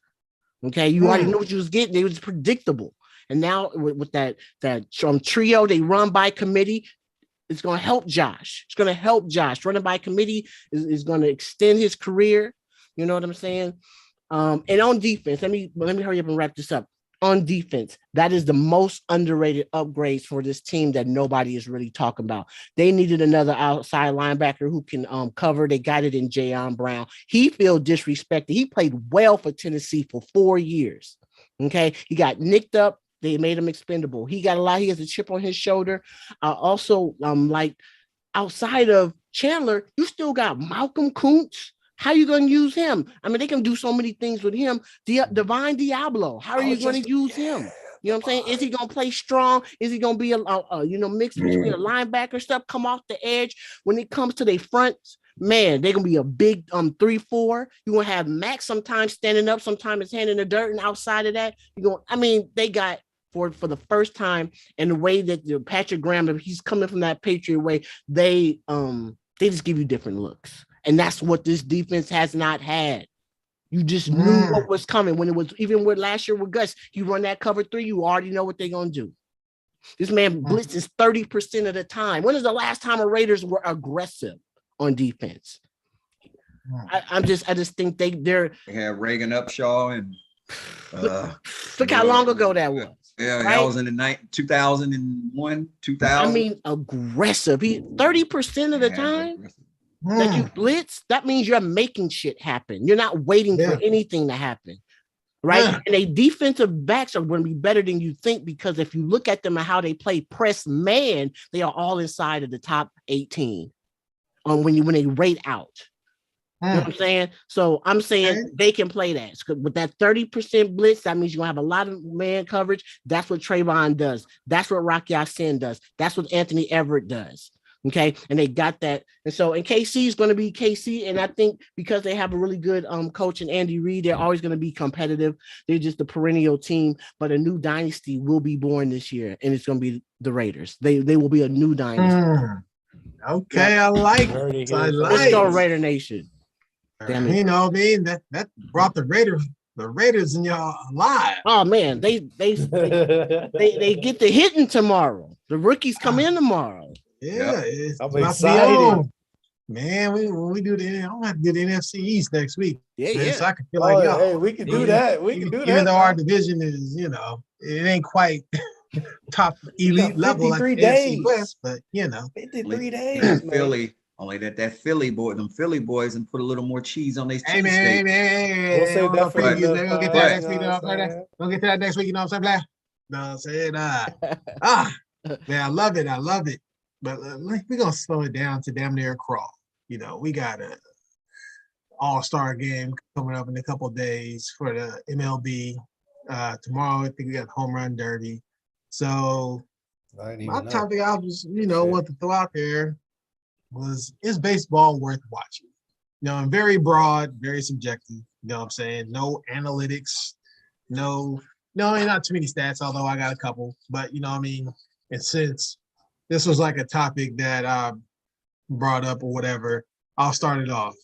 C: Okay, you already knew what you was getting. It was predictable. And now with that trio, they run by committee. It's going to help Josh. It's going to help Josh. Running by committee is going to extend his career. You know what I'm saying? And on defense, let me hurry up and wrap this up. On defense, that is the most underrated upgrades for this team that nobody is really talking about. They needed another outside linebacker who can cover. They got it in Jayon Brown. He felt disrespected. He played well for Tennessee for 4 years. Okay, he got nicked up. They made him expendable. He got a lot. He has a chip on his shoulder. Also, like outside of Chandler, you still got Malcolm Kuntz. How are you going to use him? I mean, they can do so many things with him. Divine Diablo, how are you going to use him? You know what I'm saying? Is he going to play strong? Is he going to be a mix between a linebacker stuff, come off the edge? When it comes to their fronts, man, they're going to be a big 3-4. You're going to have Max sometimes standing up, sometimes his hand in the dirt, and outside of that, they got for the first time in the way that Patrick Graham, he's coming from that Patriot way, they just give you different looks. And that's what this defense has not had. You just knew what was coming. When it was even with last year with Gus, he run that cover 3, you already know what they're going to do. This man blitzes 30% of the time. When is the last time the Raiders were aggressive on defense? I just think they
B: have Reagan Upshaw and
C: look how long ago that was.
B: Yeah, right? That was in the 2001, 2000.
C: I mean, aggressive. He 30% of the time. That you blitz, that means you're making shit happen. You're not waiting for anything to happen, right? And they defensive backs are going to be better than you think because if you look at them and how they play press man, they are all inside of the top 18 when they rate out. You know what I'm saying? So I'm saying they can play that. With that 30% blitz, that means you're going to have a lot of man coverage. That's what Trayvon does. That's what Rocky Ya-Sin does. That's what Anthony Everett does. Okay, and they got that, and so and KC is going to be KC, and I think because they have a really good coach and Andy Reid, they're always going to be competitive. They're just a perennial team, but a new dynasty will be born this year, and it's going to be the Raiders. They will be a new dynasty.
A: Okay, yeah. I like it.
C: Let's go Raider Nation.
A: Damn it. You know what I mean? That brought the Raiders in your live.
C: Oh man, they get the hitting tomorrow. The rookies come in tomorrow.
A: Yeah, it's
E: I'm excited.
A: Man, when we do I'm gonna have to do the NFC East next week.
C: Yeah.
A: So I can feel like y'all.
E: Hey, we can do that. We can do that.
A: Even though our division is, it ain't quite top elite level like the NFC West, but
E: 53 days.
B: Philly, only that Philly boy, them Philly boys, and put a little more cheese on these cheese
A: steaks.
E: We'll save that for
A: you. We'll get to that next week. We'll get to that next week. You know what I'm saying? No, I'm saying, man, I love it. But we're going to slow it down to damn near a crawl. We got an all-star game coming up in a couple of days for the MLB. Tomorrow, I think we got Home Run Derby. So my topic I was, want to throw out there was, is baseball worth watching? I'm very broad, very subjective. You know what I'm saying? No analytics, not too many stats, although I got a couple. But, and since this was like a topic that I brought up or whatever, I'll start it off.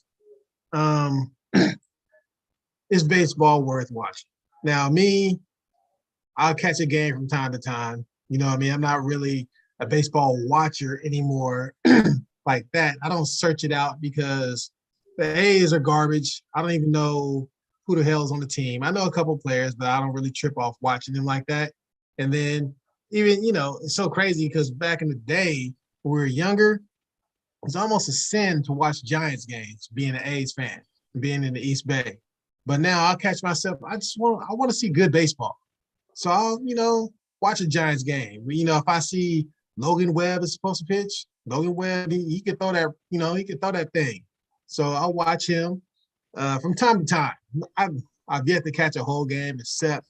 A: Is baseball worth watching? Now, I'll catch a game from time to time. You know what I mean? I'm not really a baseball watcher anymore like that. I don't search it out because the A's are garbage. I don't even know who the hell's on the team. I know a couple players, but I don't really trip off watching them like that. And then even, it's so crazy because back in the day when we were younger, it's almost a sin to watch Giants games, being an A's fan, being in the East Bay. But now I'll catch myself. I want to see good baseball. So I'll, watch a Giants game. If I see Logan Webb is supposed to pitch, Logan Webb, he could throw that, he could throw that thing. So I'll watch him from time to time. I've yet to catch a whole game except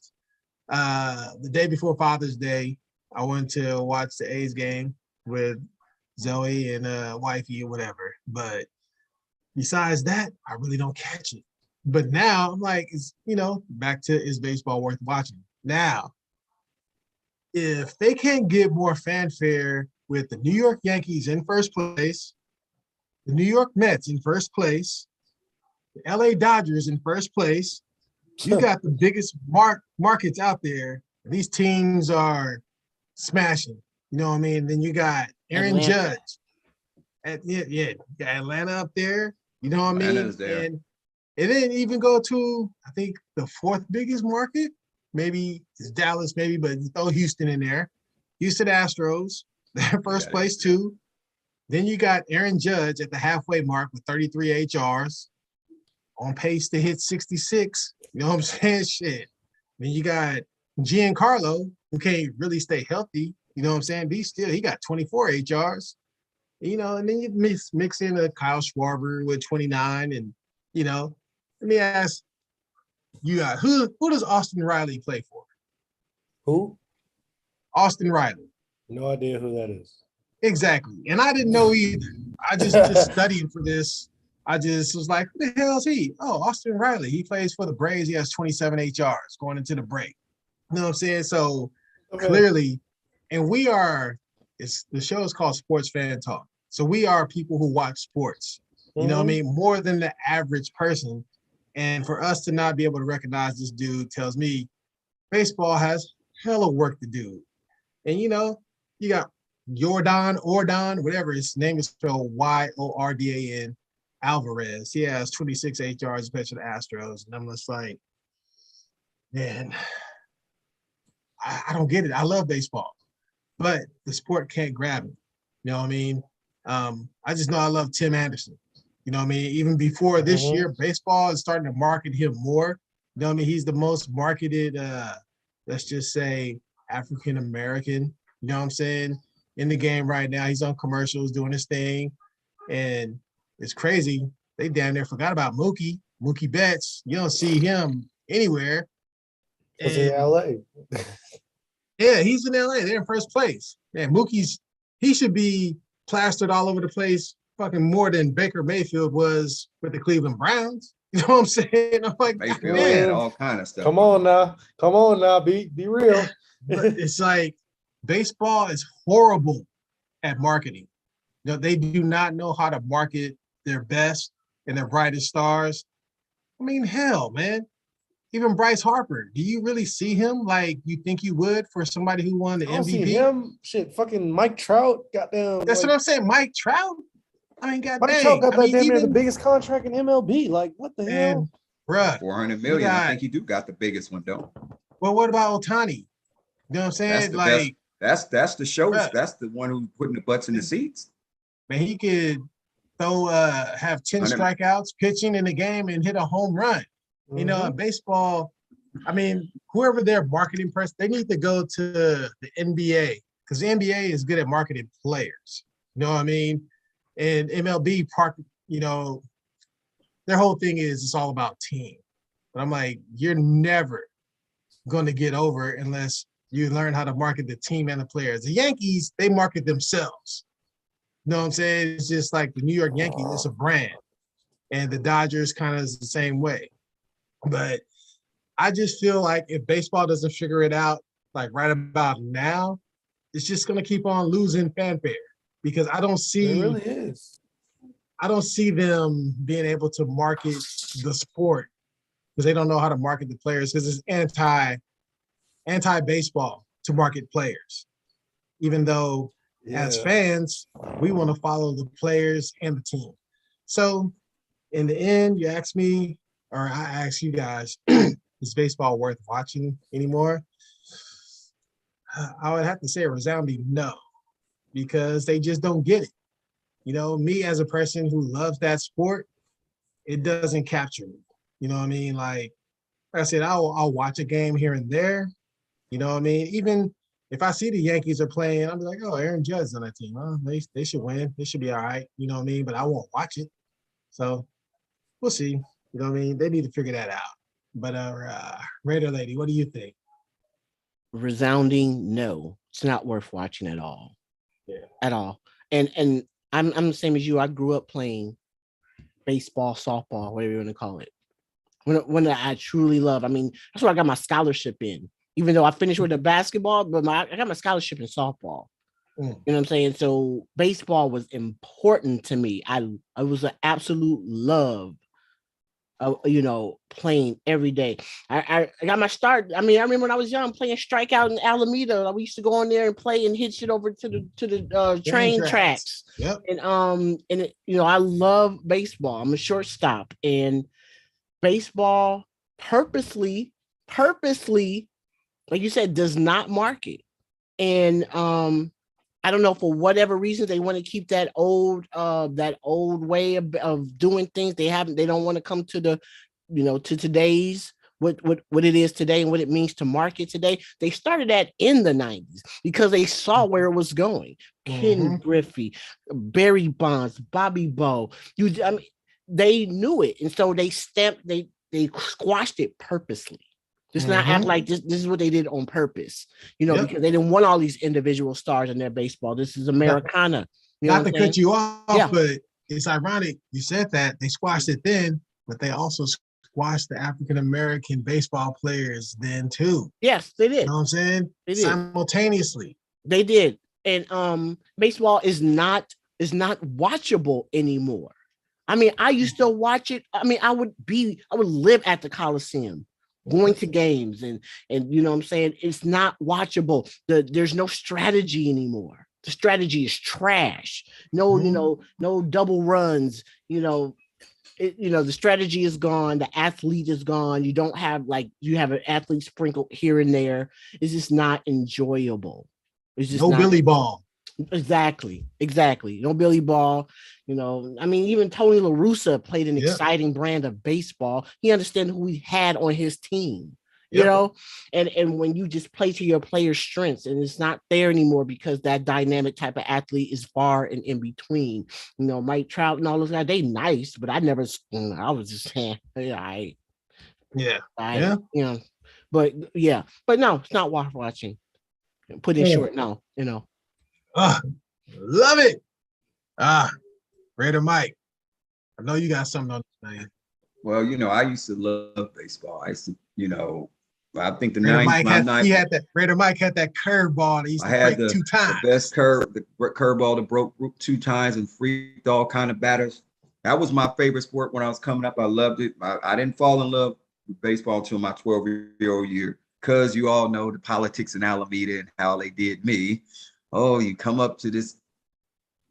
A: the day before Father's Day. I went to watch the A's game with Zoe and wifey or whatever. But besides that, I really don't catch it. But now I'm like, back to is baseball worth watching? Now, if they can't get more fanfare with the New York Yankees in first place, the New York Mets in first place, the LA Dodgers in first place, you got the biggest markets out there. These teams are smashing. You know what I mean? Then you got Aaron Judge. You got Atlanta up there. You know what I mean?
B: Atlanta's there.
A: And it didn't even go to, I think, the fourth biggest market. Maybe it's Dallas, maybe, but you throw Houston in there. Houston Astros, they're first place too. Then you got Aaron Judge at the halfway mark with 33 HRs, on pace to hit 66. You know what I'm saying? Shit. Then you got Giancarlo, who can't really stay healthy. You know what I'm saying? He got 24 HRs. And then you mix in a Kyle Schwarber with 29. And, let me ask you, who does Austin Riley play for?
E: Who?
A: Austin Riley.
E: No idea who that is.
A: Exactly. And I didn't know either. I just studied for this. I just was like, who the hell is he? Oh, Austin Riley. He plays for the Braves. He has 27 HRs going into the break. You know what I'm saying? So clearly, and the show is called Sports Fan Talk. So we are people who watch sports, you know what I mean? More than the average person. And for us to not be able to recognize this dude tells me baseball has hella work to do. And, you got Ordon, whatever his name is spelled, Yordan, Alvarez. He has 26 HRs pitched to the Astros. And I'm just like, man, I don't get it. I love baseball, but the sport can't grab me. You know what I mean? I just know I love Tim Anderson. You know what I mean? Even before this year, baseball is starting to market him more. You know what I mean? He's the most marketed, let's just say, African-American, you know what I'm saying, in the game right now. He's on commercials doing his thing. And it's crazy. They damn near forgot about Mookie Betts. You don't see him anywhere.
E: He's in LA.
A: Yeah, he's in LA. They're in first place. Man, he should be plastered all over the place fucking more than Baker Mayfield was with the Cleveland Browns. You know what I'm saying? I'm like,
B: Mayfield had all kind of stuff.
E: Come on now. Be real.
A: It's like baseball is horrible at marketing. They do not know how to market their best and their brightest stars. I mean, hell, man. Even Bryce Harper, do you really see him like you think you would for somebody who won the
E: I don't
A: MVP?
E: see him. Shit, fucking Mike Trout, goddamn.
A: That's what I'm saying. Mike Trout. I mean, goddamn.
E: Mike Trout got damn near the biggest contract in MLB. Like, what the hell?
A: Bruh.
B: 400 million. I think he do got the biggest one, though.
A: Well, what about Ohtani? You know what I'm saying?
B: That's the show. That's the one who's putting the butts in the seats.
A: Man, he could have 10 strikeouts pitching in the game and hit a home run. You know, in baseball, I mean, whoever their marketing person, they need to go to the NBA because the NBA is good at marketing players. You know what I mean? And MLB, their whole thing is it's all about team. But I'm like, you're never going to get over unless you learn how to market the team and the players. The Yankees, they market themselves. You know what I'm saying? It's just like the New York Yankees, it's a brand. And the Dodgers kind of is the same way. But I just feel like if baseball doesn't figure it out, like right about now, it's just going to keep on losing fanfare because I don't see.
E: It really is.
A: I don't see them being able to market the sport because they don't know how to market the players because it's anti-baseball to market players. even though as fans, we want to follow the players and the team. So in the end, you ask me, or I ask you guys, is baseball worth watching anymore? I would have to say a resounding no, because they just don't get it. You know, me as a person who loves that sport, it doesn't capture me. You know what I mean? Like I said, I'll watch a game here and there. You know what I mean? Even if I see the Yankees are playing, I'll be like, oh, Aaron Judge's on that team. Huh? They should win. They should be all right. You know what I mean? But I won't watch it. So we'll see. You know what I mean? They need to figure that out. But Raider Lady, what do you think?
C: Resounding no. It's not worth watching at all.
A: Yeah.
C: At all. And I'm the same as you. I grew up playing baseball, softball, whatever you want to call it. When I truly love. I mean, that's where I got my scholarship in. Even though I finished with the basketball, but I got my scholarship in softball. You know what I'm saying? So baseball was important to me. I was an absolute love playing every day. I got my start. I mean, I remember when I was young playing strikeout in Alameda. We used to go in there and play and hit shit over to the train tracks.
A: Yep.
C: And I love baseball. I'm a shortstop, and baseball purposely, like you said, does not market. And I don't know, for whatever reason they want to keep that old way of doing things. They don't want to come to to today's what it is today and what it means to market today. They started that in the 90s because they saw where it was going. Ken Griffey, Barry Bonds, Bobby Bo. They knew it, and so they squashed it purposely. Just not act like this is what they did on purpose, because they didn't want all these individual stars in their baseball. This is Americana.
A: Not to cut you off, but it's ironic you said that. They squashed it then, but they also squashed the African-American baseball players then too.
C: Yes, they did.
A: You know what I'm saying?
C: They did.
A: Simultaneously.
C: They did. And baseball is not watchable anymore. I mean, I used to watch it. I mean, I would live at the Coliseum, going to games, and you know what I'm saying? It's not watchable. There's no strategy anymore. The strategy is trash. No double runs, the strategy is gone. The athlete is gone. You don't have you have an athlete sprinkled here and there. It's just not enjoyable. It's just
A: no Billy Ball.
C: Exactly. No Billy Ball. I mean, even Tony La Russa played an exciting brand of baseball. He understood who he had on his team, and when you just play to your player's strengths, and it's not there anymore because that dynamic type of athlete is far and in between. Mike Trout and all those guys, they nice, but I was just saying, but no, it's not worth watching. Put in short, no,
A: love it. Raider Mike, I know you got something on this, man.
B: Well, I used to love baseball. I used to, I think the
A: Raider
B: 90s.
A: Raider Mike had that curveball that he used to break 2 times.
B: The best curveball that broke 2 times and freaked all kind of batters. That was my favorite sport when I was coming up. I loved it. I didn't fall in love with baseball until my 12-year-old year, because you all know the politics in Alameda and how they did me. Oh, you come up to this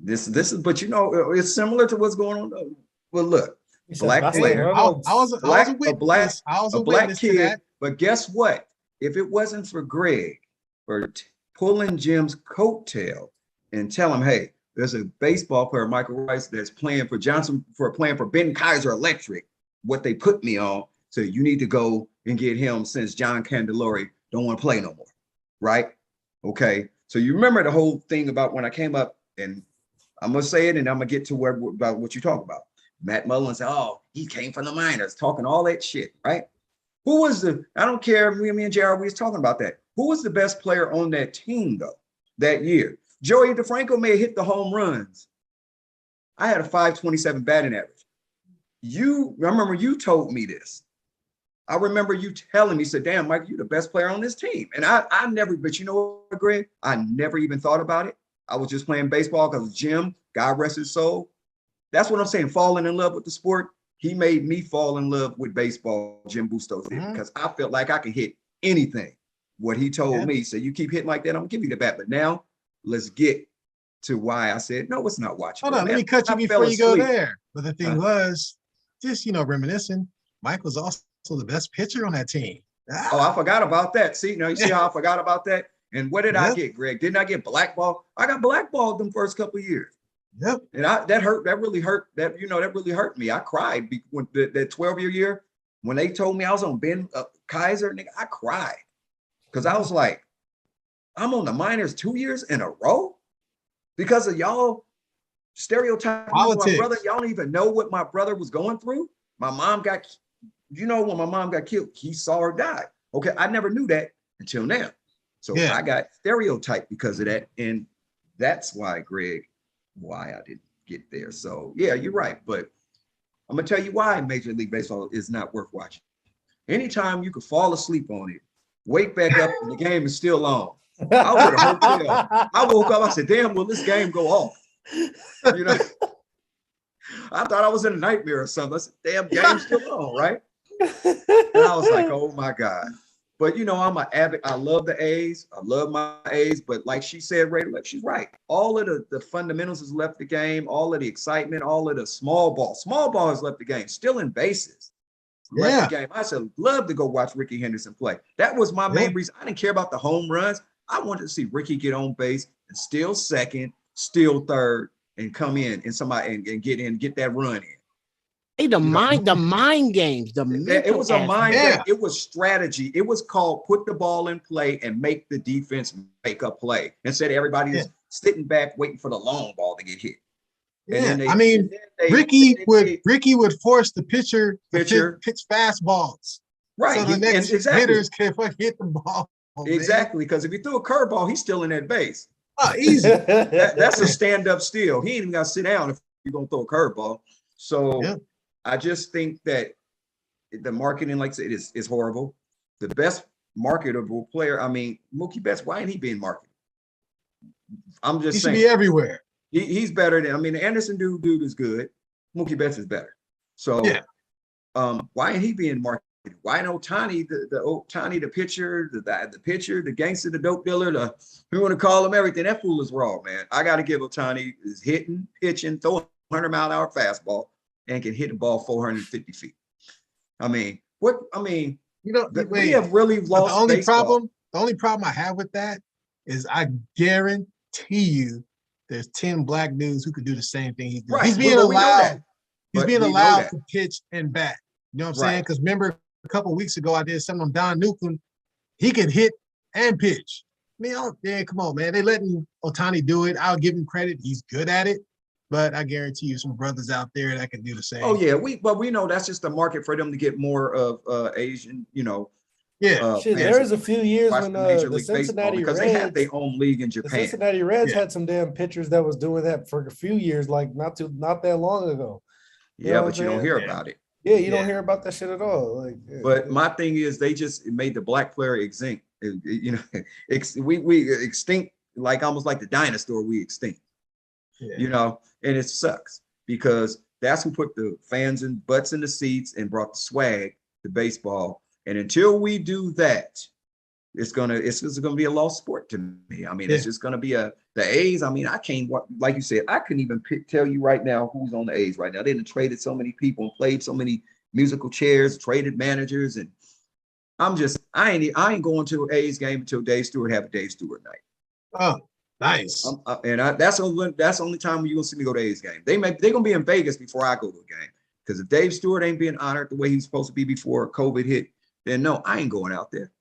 B: is, but it's similar to what's going on. Well, look, black player.
A: I was a black kid. To that.
B: But guess what? If it wasn't for Greg for pulling Jim's coattail and tell him, hey, there's a baseball player, Michael Rice, that's playing for Ben Kaiser Electric, what they put me on. So you need to go and get him, since John Candelori don't want to play no more, right? Okay. So you remember the whole thing about when I came up, and I'm gonna say it, and I'm gonna get to about what you talk about. Matt Mullen said, "Oh, he came from the minors," talking all that shit, right? Who was I don't care. Me and Jared, we was talking about that. Who was the best player on that team though that year? Joey DeFranco may have hit the home runs. I had a 527 batting average. I remember you told me this. I remember you telling me, said, damn, Mike, you're the best player on this team. And I never, but you know what, Greg? I never even thought about it. I was just playing baseball because Jim, God rest his soul. That's what I'm saying, falling in love with the sport. He made me fall in love with baseball, Jim Bustos did, because I felt like I could hit anything. What he told me, so you keep hitting like that, I'm gonna give you the bat. But now let's get to why I said, no, it's not watchable.
A: Hold on, let me cut you before you go there. But the thing was, just, reminiscing, Mike was also the best pitcher on that team.
B: Oh, I forgot about that. See, now you see how I forgot about that? And what did I get, Greg? Didn't I get blackballed? I got blackballed them first couple of years.
A: Yep.
B: And that hurt. That really hurt. That really hurt me. I cried when that 12-year year when they told me I was on Ben Kaiser. Nigga, I cried because I was like, I'm on the minors 2 years in a row because of y'all stereotyping my brother. Y'all don't even know what my brother was going through. My mom got, when my mom got killed, he saw her die. Okay, I never knew that until now. So I got stereotyped because of that. And that's why, Greg, why I didn't get there. So yeah, you're right. But I'm gonna tell you why Major League Baseball is not worth watching. Anytime you could fall asleep on it, wake back up and the game is still on. I was at a hotel. I woke up, I said, damn, will this game go off? I thought I was in a nightmare or something. I said, damn, game's still on, right? And I was like, oh my God. But I'm an advocate. I love the A's. I love my A's. But like she said, she's right. All of the fundamentals has left the game. All of the excitement, all of the small ball has left the game. Still in bases. Left the game. I said, love to go watch Ricky Henderson play. That was my main reason. I didn't care about the home runs. I wanted to see Ricky get on base and steal second, steal third, and come in and somebody and get that run in.
C: Hey, the mind games,
B: it was a mind game. It was strategy. It was called put the ball in play and make the defense make a play. Instead, everybody is sitting back waiting for the long ball to get hit.
A: Ricky would force the pitcher to pitch fastballs.
B: Right.
A: So the next hitters can hit the ball.
B: Exactly. Because if you threw a curveball, he's still in that base.
A: Oh, easy.
B: That's a stand-up steal. He ain't even got to sit down if you're going to throw a curveball. So I just think that the marketing, like I said, is horrible. The best marketable player, Mookie Betts, why ain't he being marketed? I'm just saying.
A: He should be everywhere.
B: He's better than, the Anderson dude is good. Mookie Betts is better. So why ain't he being marketed? Why ain't Ohtani, the pitcher, the pitcher, the gangster, the dope dealer, we want to call him everything. That fool is raw, man. I got to give Ohtani is hitting, pitching, throwing 100-mile-an-hour fastball and can hit the ball 450 feet. We have really lost
A: the only problem I have with that is I guarantee you there's 10 black dudes who could do the same thing he's doing. Right. He's being allowed to pitch and bat. You know what I'm saying? Because remember a couple of weeks ago I did something on Don Newcomb. He could hit and pitch. Come on, man. They letting Ohtani do it. I'll give him credit. He's good at it. But I guarantee you some brothers out there that can do the same.
B: Oh, yeah. We know that's just a market for them to get more of Asian,
E: there was a few years when the Cincinnati
B: because
E: Reds,
B: they had their own league in Japan.
E: The Cincinnati Reds had some damn pitchers that was doing that for a few years, like not that long ago.
B: You but you don't hear about it.
E: Yeah, you don't hear about that shit at all.
B: But my thing is, they just made the black player extinct. We extinct, like almost like the dinosaur. We extinct. And it sucks because that's who put the fans and butts in the seats and brought the swag to baseball. And until we do that, it's gonna be a lost sport to me. It's just gonna be the A's. I can't, like you said, I couldn't even tell you right now who's on the A's right now. They done traded so many people and played so many musical chairs, traded managers, and I ain't going to an A's game until Dave Stewart have a Dave Stewart night.
A: Oh, nice.
B: That's the only time you're gonna see me go to A's game. They're gonna be in Vegas before I go to a game. Because if Dave Stewart ain't being honored the way he was supposed to be before COVID hit, then no, I ain't going out there.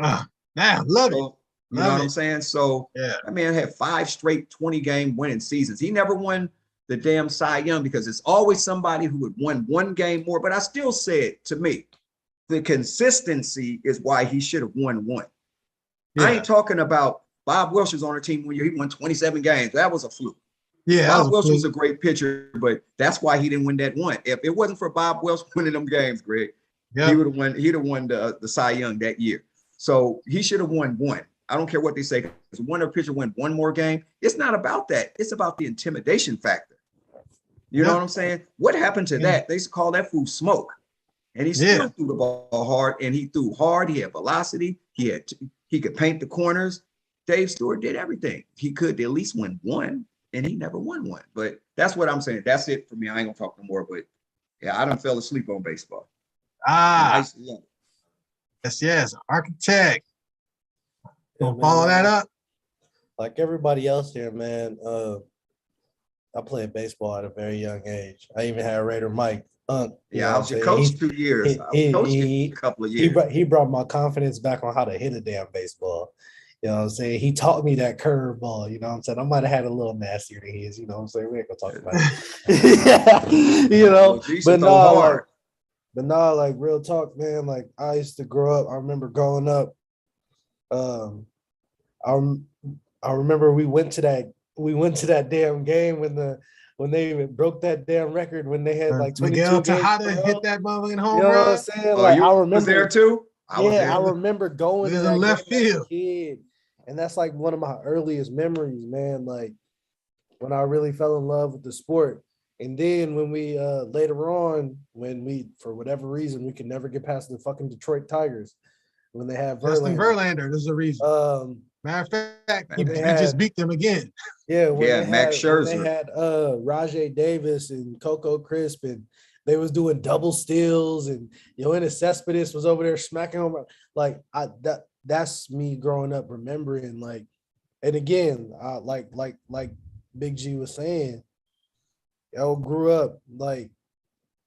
A: Love it.
B: You know what I'm saying? So that man had 5 straight 20-game winning seasons. He never won the damn Cy Young because it's always somebody who would won one game more. But I still said, to me, the consistency is why he should have won one. I ain't talking about Bob Welch was on our team one year. He won 27 games. That was a fluke.
A: Yeah,
B: Bob Welch was a great pitcher, but that's why he didn't win that one. If it wasn't for Bob Welch winning them games, Greg, he would have won. He'd have won the Cy Young that year. So he should have won one. I don't care what they say. Because one other pitcher win one more game. It's not about that. It's about the intimidation factor. You know what I'm saying? What happened to that? They used to call that fool smoke, and he still threw the ball hard. And he threw hard. He had velocity. He could paint the corners. Dave Stewart did everything he could to at least win one, and he never won one. But that's what I'm saying. That's it for me. I ain't gonna talk no more. But yeah, I done fell asleep on baseball.
A: Yes. Architect.
E: Yeah,
A: Follow that up.
E: Like everybody else here, man. I played baseball at a very young age. I even had Raider Mike.
B: I was your coach 2 years. I was coaching a couple of years.
E: He brought my confidence back on how to hit a damn baseball. You know what I'm saying? He taught me that curveball. You know what I'm saying? I might have had a little nastier than his. You know what I'm saying? We ain't gonna talk about it. You know, but no, like real talk, man. Like I used to grow up. I remember growing up. I remember we went to that damn game when they broke that damn record when they had like 22
A: Miguel
E: games.
A: Tejada hit that motherfucking home
E: You know
A: run.
E: what I'm saying? Like I remember
B: was there too.
E: I remember going to that
A: left
E: game
A: field.
E: as a kid, and that's like one of my earliest memories, man. Like when I really fell in love with the sport. And then when we later on, when we for whatever reason we could never get past the fucking Detroit Tigers when they had
A: Justin Verlander. There's a reason. Matter of fact, he just beat them again.
E: Yeah,
B: Max Scherzer.
E: When they had Rajay Davis and Coco Crisp, and they was doing double steals, and Yoenis Cespedes was over there smacking home. Like that's me growing up remembering. Like, and again, like Big G was saying, grew up like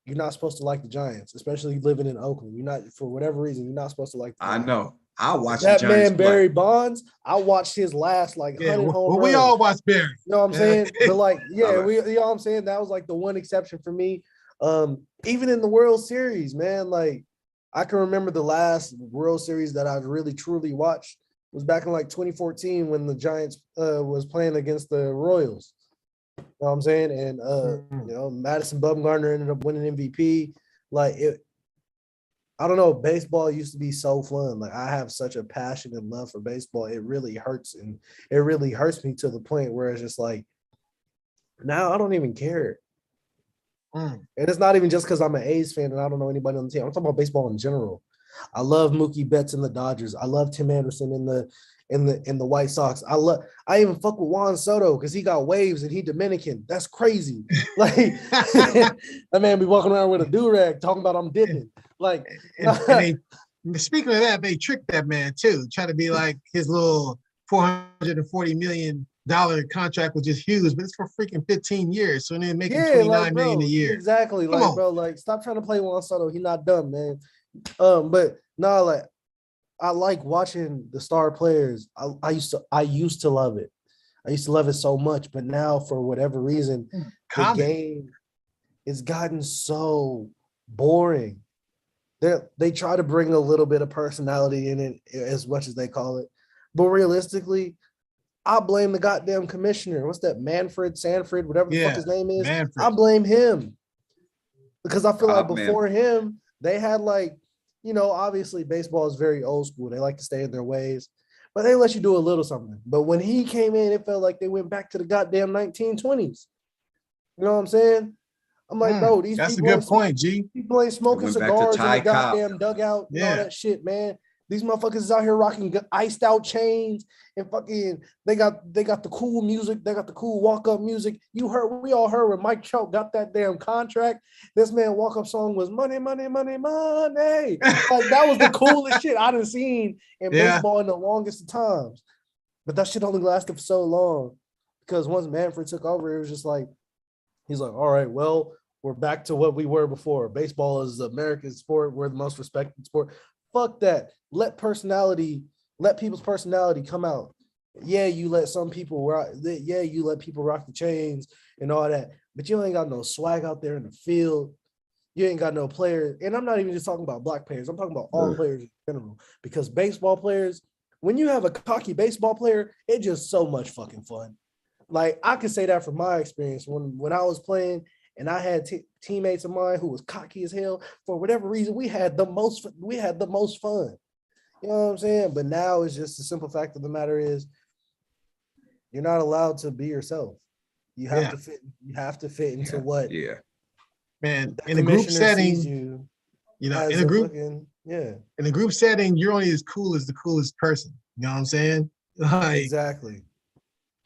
E: you're not supposed to like the Giants, especially living in Oakland. You're not, for whatever reason, you're not supposed to like the Giants.
B: I know. I watched
E: that
B: the Giants
E: man Barry
B: play.
E: Bonds. I watched his last 100 home runs.
A: We all watched Barry.
E: You know what I'm saying? But you know what I'm saying? That was like the one exception for me. Even in the World Series, man, like I can remember the last World Series that I really truly watched was back in like 2014 when the Giants was playing against the Royals. You know what I'm saying? And Madison Bumgarner ended up winning MVP. Like I don't know, baseball used to be so fun. Like I have such a passion and love for baseball. It really hurts, and it really hurts me to the point where it's just like now I don't even care. And it's not even just because I'm an A's fan and I don't know anybody on the team. I'm talking about baseball in general. I love Mookie Betts in the Dodgers. I love Tim Anderson in the White Sox. I even fuck with Juan Soto because he got waves and he Dominican. That's crazy. Like that man be walking around with a do-rag talking about I'm dipping. Like
A: and speaking of that, they tricked that man too, trying to be like his little $440 million contract was just huge, but it's for freaking 15 years. So then making $29 million a year.
E: Exactly. Like, bro, like stop trying to play Juan Soto. He's not dumb, man. But no, like I like watching the star players. I used to love it. I used to love it so much, but now for whatever reason, the game has gotten so boring. They try to bring a little bit of personality in it as much as they call it. But realistically, I blame the goddamn commissioner. What's that? Sanford, whatever the fuck his name is. Manfred. I blame him. Because I feel like before him, they had like, obviously baseball is very old school. They like to stay in their ways, but they let you do a little something. But when he came in, it felt like they went back to the goddamn 1920s. You know what I'm saying? I'm like, bro,
A: that's a good point, G.
E: People ain't smoking cigars in the goddamn dugout and all that shit, man. These motherfuckers is out here rocking iced out chains and fucking they got the cool music, they got the cool walk-up music. We all heard when Mike Trout got that damn contract. This man walk-up song was money, money, money, money. Like that was the coolest shit I done seen in baseball in the longest of times. But that shit only lasted for so long because once Manfred took over, it was just like, he's like, all right, well, we're back to what we were before. Baseball is the American sport. We're the most respected sport. Fuck that. Let people's personality come out. Yeah, you let some people rock. Yeah, you let people rock the chains and all that. But you ain't got no swag out there in the field. You ain't got no players. And I'm not even just talking about black players. I'm talking about all players in general. Because baseball players, when you have a cocky baseball player, it's just so much fucking fun. Like I can say that from my experience when I was playing and I had teammates of mine who was cocky as hell. For whatever reason, we had the most fun. You know what I'm saying? But now it's just the simple fact of the matter is you're not allowed to be yourself. You have to fit. You have to fit into what.
B: Yeah.
A: Man, in a group setting, in a group setting, you're only as cool as the coolest person. You know what I'm saying? Like,
E: Exactly.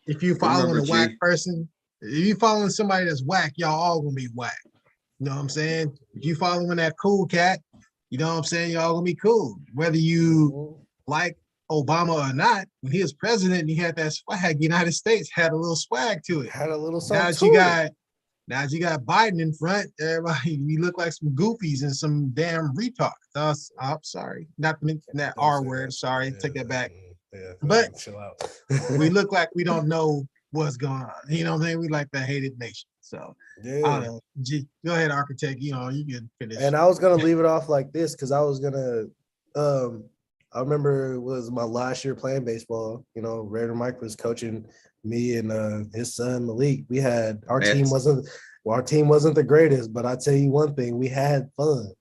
A: if you following
B: Remember,
A: a whack person, if you following somebody that's whack, y'all all gonna be whack. You know what I'm saying? If you following that cool cat, you know what I'm saying? Y'all gonna be cool. Whether you like Obama or not, when he was president, he had that swag. United States had a little swag to it.
E: Had a little
A: Now
E: something
A: that you
E: to it.
A: got now that you got Biden in front, everybody we look like some goofies and some damn retards. I'm sorry, not to mention that
E: Don't
A: R
E: say
A: word.
E: that.
A: Sorry,
E: Yeah,
A: take that back.
E: Yeah,
A: But
E: chill out.
A: we look like we don't know what's going on. You know what I'm saying? We like the hated nation. So I
E: Yeah.
A: don't know. Go ahead, architect. You know, you can finish.
E: And I was gonna leave it off like this because I was gonna I remember it was my last year playing baseball. You know, Raider Mike was coaching me and his son Malik. We had our team wasn't the greatest, but I tell you one thing, we had fun.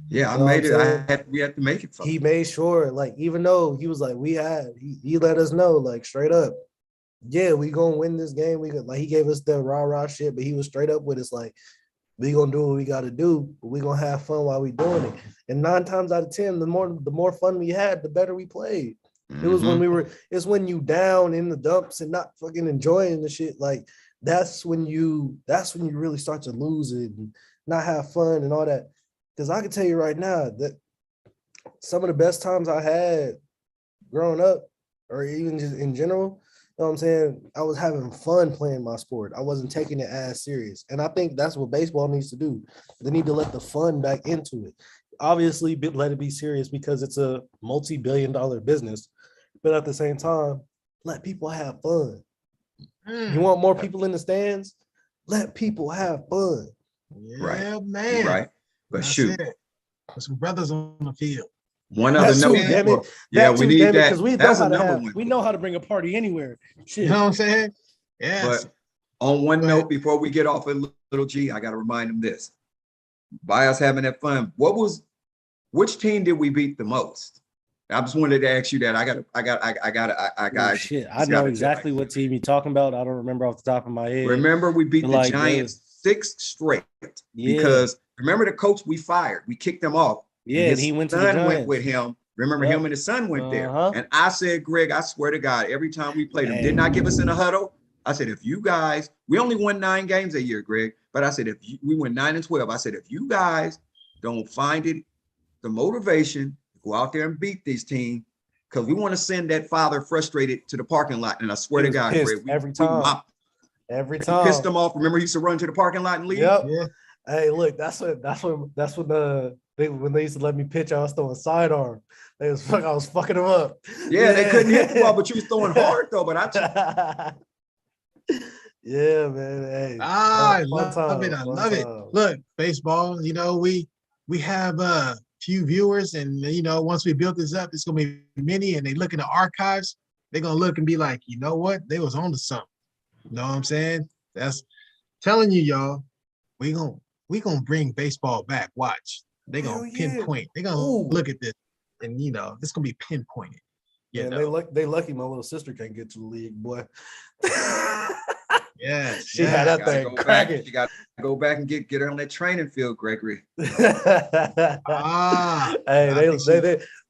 B: Yeah, I
E: You know
B: made it.
E: what I'm saying?
B: We had to make it fun.
E: He made sure, like, even though he was like, he let us know, like, straight up, yeah, we gonna win this game. We could, like, he gave us the rah-rah shit, but he was straight up with us, like, we gonna do what we gotta do, but we gonna have fun while we doing it. And 9 times out of 10, the more fun we had, the better we played. It was when it's when you down in the dumps and not fucking enjoying the shit. Like, that's when you really start to lose it and not have fun and all that. Because I can tell you right now that some of the best times I had growing up, or even just in general, you know what I'm saying? I was having fun playing my sport. I wasn't taking it as serious. And I think that's what baseball needs to do. They need to let the fun back into it. Obviously, let it be serious because it's a multi-billion-dollar business. But at the same time, let people have fun. You want more people in the stands? Let people have fun.
A: Yeah,
B: right.
A: man.
B: You're right. But
A: That's
B: shoot.
A: it. There's some brothers on the field.
B: One other
E: That too,
B: note.
E: damn it.
B: Yeah,
E: That
B: we
E: too,
B: need
E: damn it,
B: that.
E: because we know
B: That's
E: how
B: a
E: to
B: number
E: have.
B: one.
E: We know how to bring a party anywhere. Shit.
A: You know what I'm saying? Yes.
B: But on one
A: Go ahead.
B: note, before we get off a little G, I got to remind them this. By us having that fun, which team did we beat the most? I just wanted to ask you that.
E: Oh, shit. I know exactly what team you're talking about. I don't remember off the top of my head.
B: Remember, we beat
E: But,
B: the
E: like,
B: Giants 6 straight.
E: Yeah.
B: Because remember the coach we fired, we kicked him off.
E: Yeah, and he went to the
B: son
E: Giants.
B: went with him. Remember, him and his son went there. And I said, Greg, I swear to God, every time we played him, did not give us in a huddle. I said, if you guys, we only won 9 games a year, Greg. But I said, we went 9 and 12. I said, if you guys don't find it, the motivation to go out there and beat these teams, because we want to send that father frustrated to the parking lot. And I swear to God, Greg,
E: every time. Every time.
B: Pissed him off. Remember, he used to run to the parking lot and leave.
E: Yep.
A: Yeah.
E: Hey, look, when they used to let me pitch, I was throwing sidearm. I was fucking them up.
B: Yeah, they couldn't hit the ball, but you was throwing hard though. But
E: yeah, man. Hey,
A: I love it. I love it. Look, baseball. You know, we have a few viewers, and you know, once we build this up, it's gonna be many. And they look in the archives, they're gonna look and be like, you know what? They was on to something. You know what I'm saying? That's telling you, y'all. We gonna bring baseball back. Watch. They gonna pinpoint. They gonna look at this, and you know, it's gonna be pinpointed.
E: Yeah, they lucky my little sister can't get to the league, boy.
A: Yes,
E: she had that thing cracking.
B: She got to go back and get her on that training field, Gregory.
E: Hey,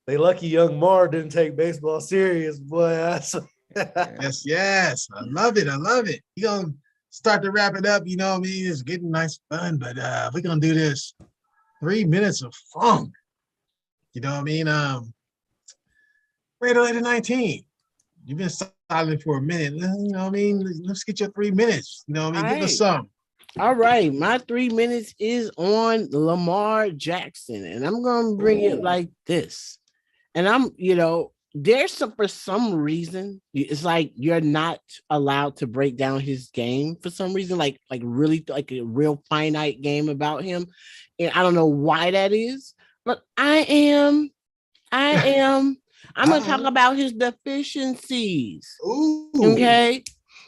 E: they lucky young Mar didn't take baseball serious, boy.
A: Yes. I love it. You gonna start to wrap it up, you know what I mean? It's getting nice fun, but we're gonna do this 3 minutes of funk. You know what I mean? Radio 18. You've been silent for a minute. You know what I mean? Let's get your 3 minutes. You know what I mean? Give us some.
C: All right. My 3 minutes is on Lamar Jackson, and I'm gonna bring it like this. And for some reason, it's like you're not allowed to break down his game for some reason, like really like a real finite game about him. And I don't know why that is, but I am. I'm going to talk about his deficiencies.
A: Ooh.
C: Okay.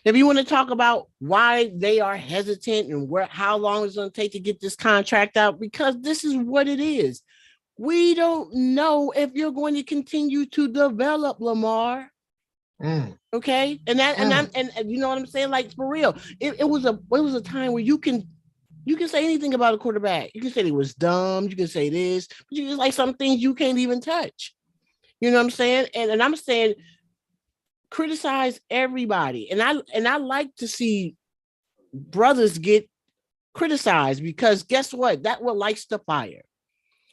C: If you want to talk about why they are hesitant and how long it's going to take to get this contract out, because this is what it is. We don't know if you're going to continue to develop Lamar. Okay. And you know what I'm saying? Like, for real, it was a time where you can say anything about a quarterback. You can say he was dumb. You can say this, but you just like some things you can't even touch. You know what I'm saying? And I'm saying criticize everybody. And I like to see brothers get criticized because guess what? That will light the fire.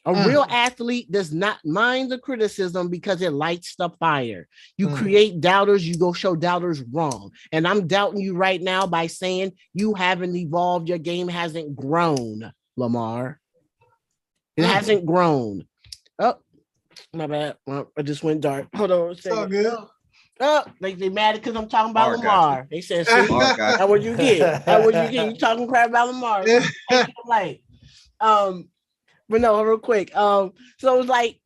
C: A real athlete does not mind the criticism because it lights the fire. You create doubters, you go show doubters wrong. And I'm doubting you right now by saying you haven't evolved. Your game hasn't grown, Lamar. It hasn't grown. Oh, my bad. Well, I just went dark. Hold on.
A: It's all good.
C: Oh, they mad because I'm talking about Lamar. They said, see,
B: That's
C: what you get. That's what you get. You talking crap about Lamar. Like, but no, real quick. So it's like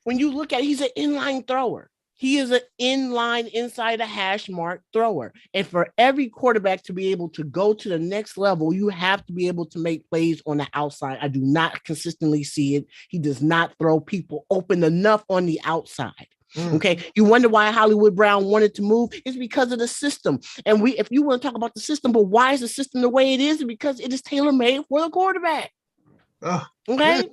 C: when you look at it, he's an inline thrower. He is an inline inside a hash mark thrower. And for every quarterback to be able to go to the next level, you have to be able to make plays on the outside. I do not consistently see it. He does not throw people open enough on the outside. Okay, you wonder why Hollywood Brown wanted to move? It's because of the system. And if you want to talk about the system, but why is the system the way it is? Because it is tailor-made for the quarterback. Okay,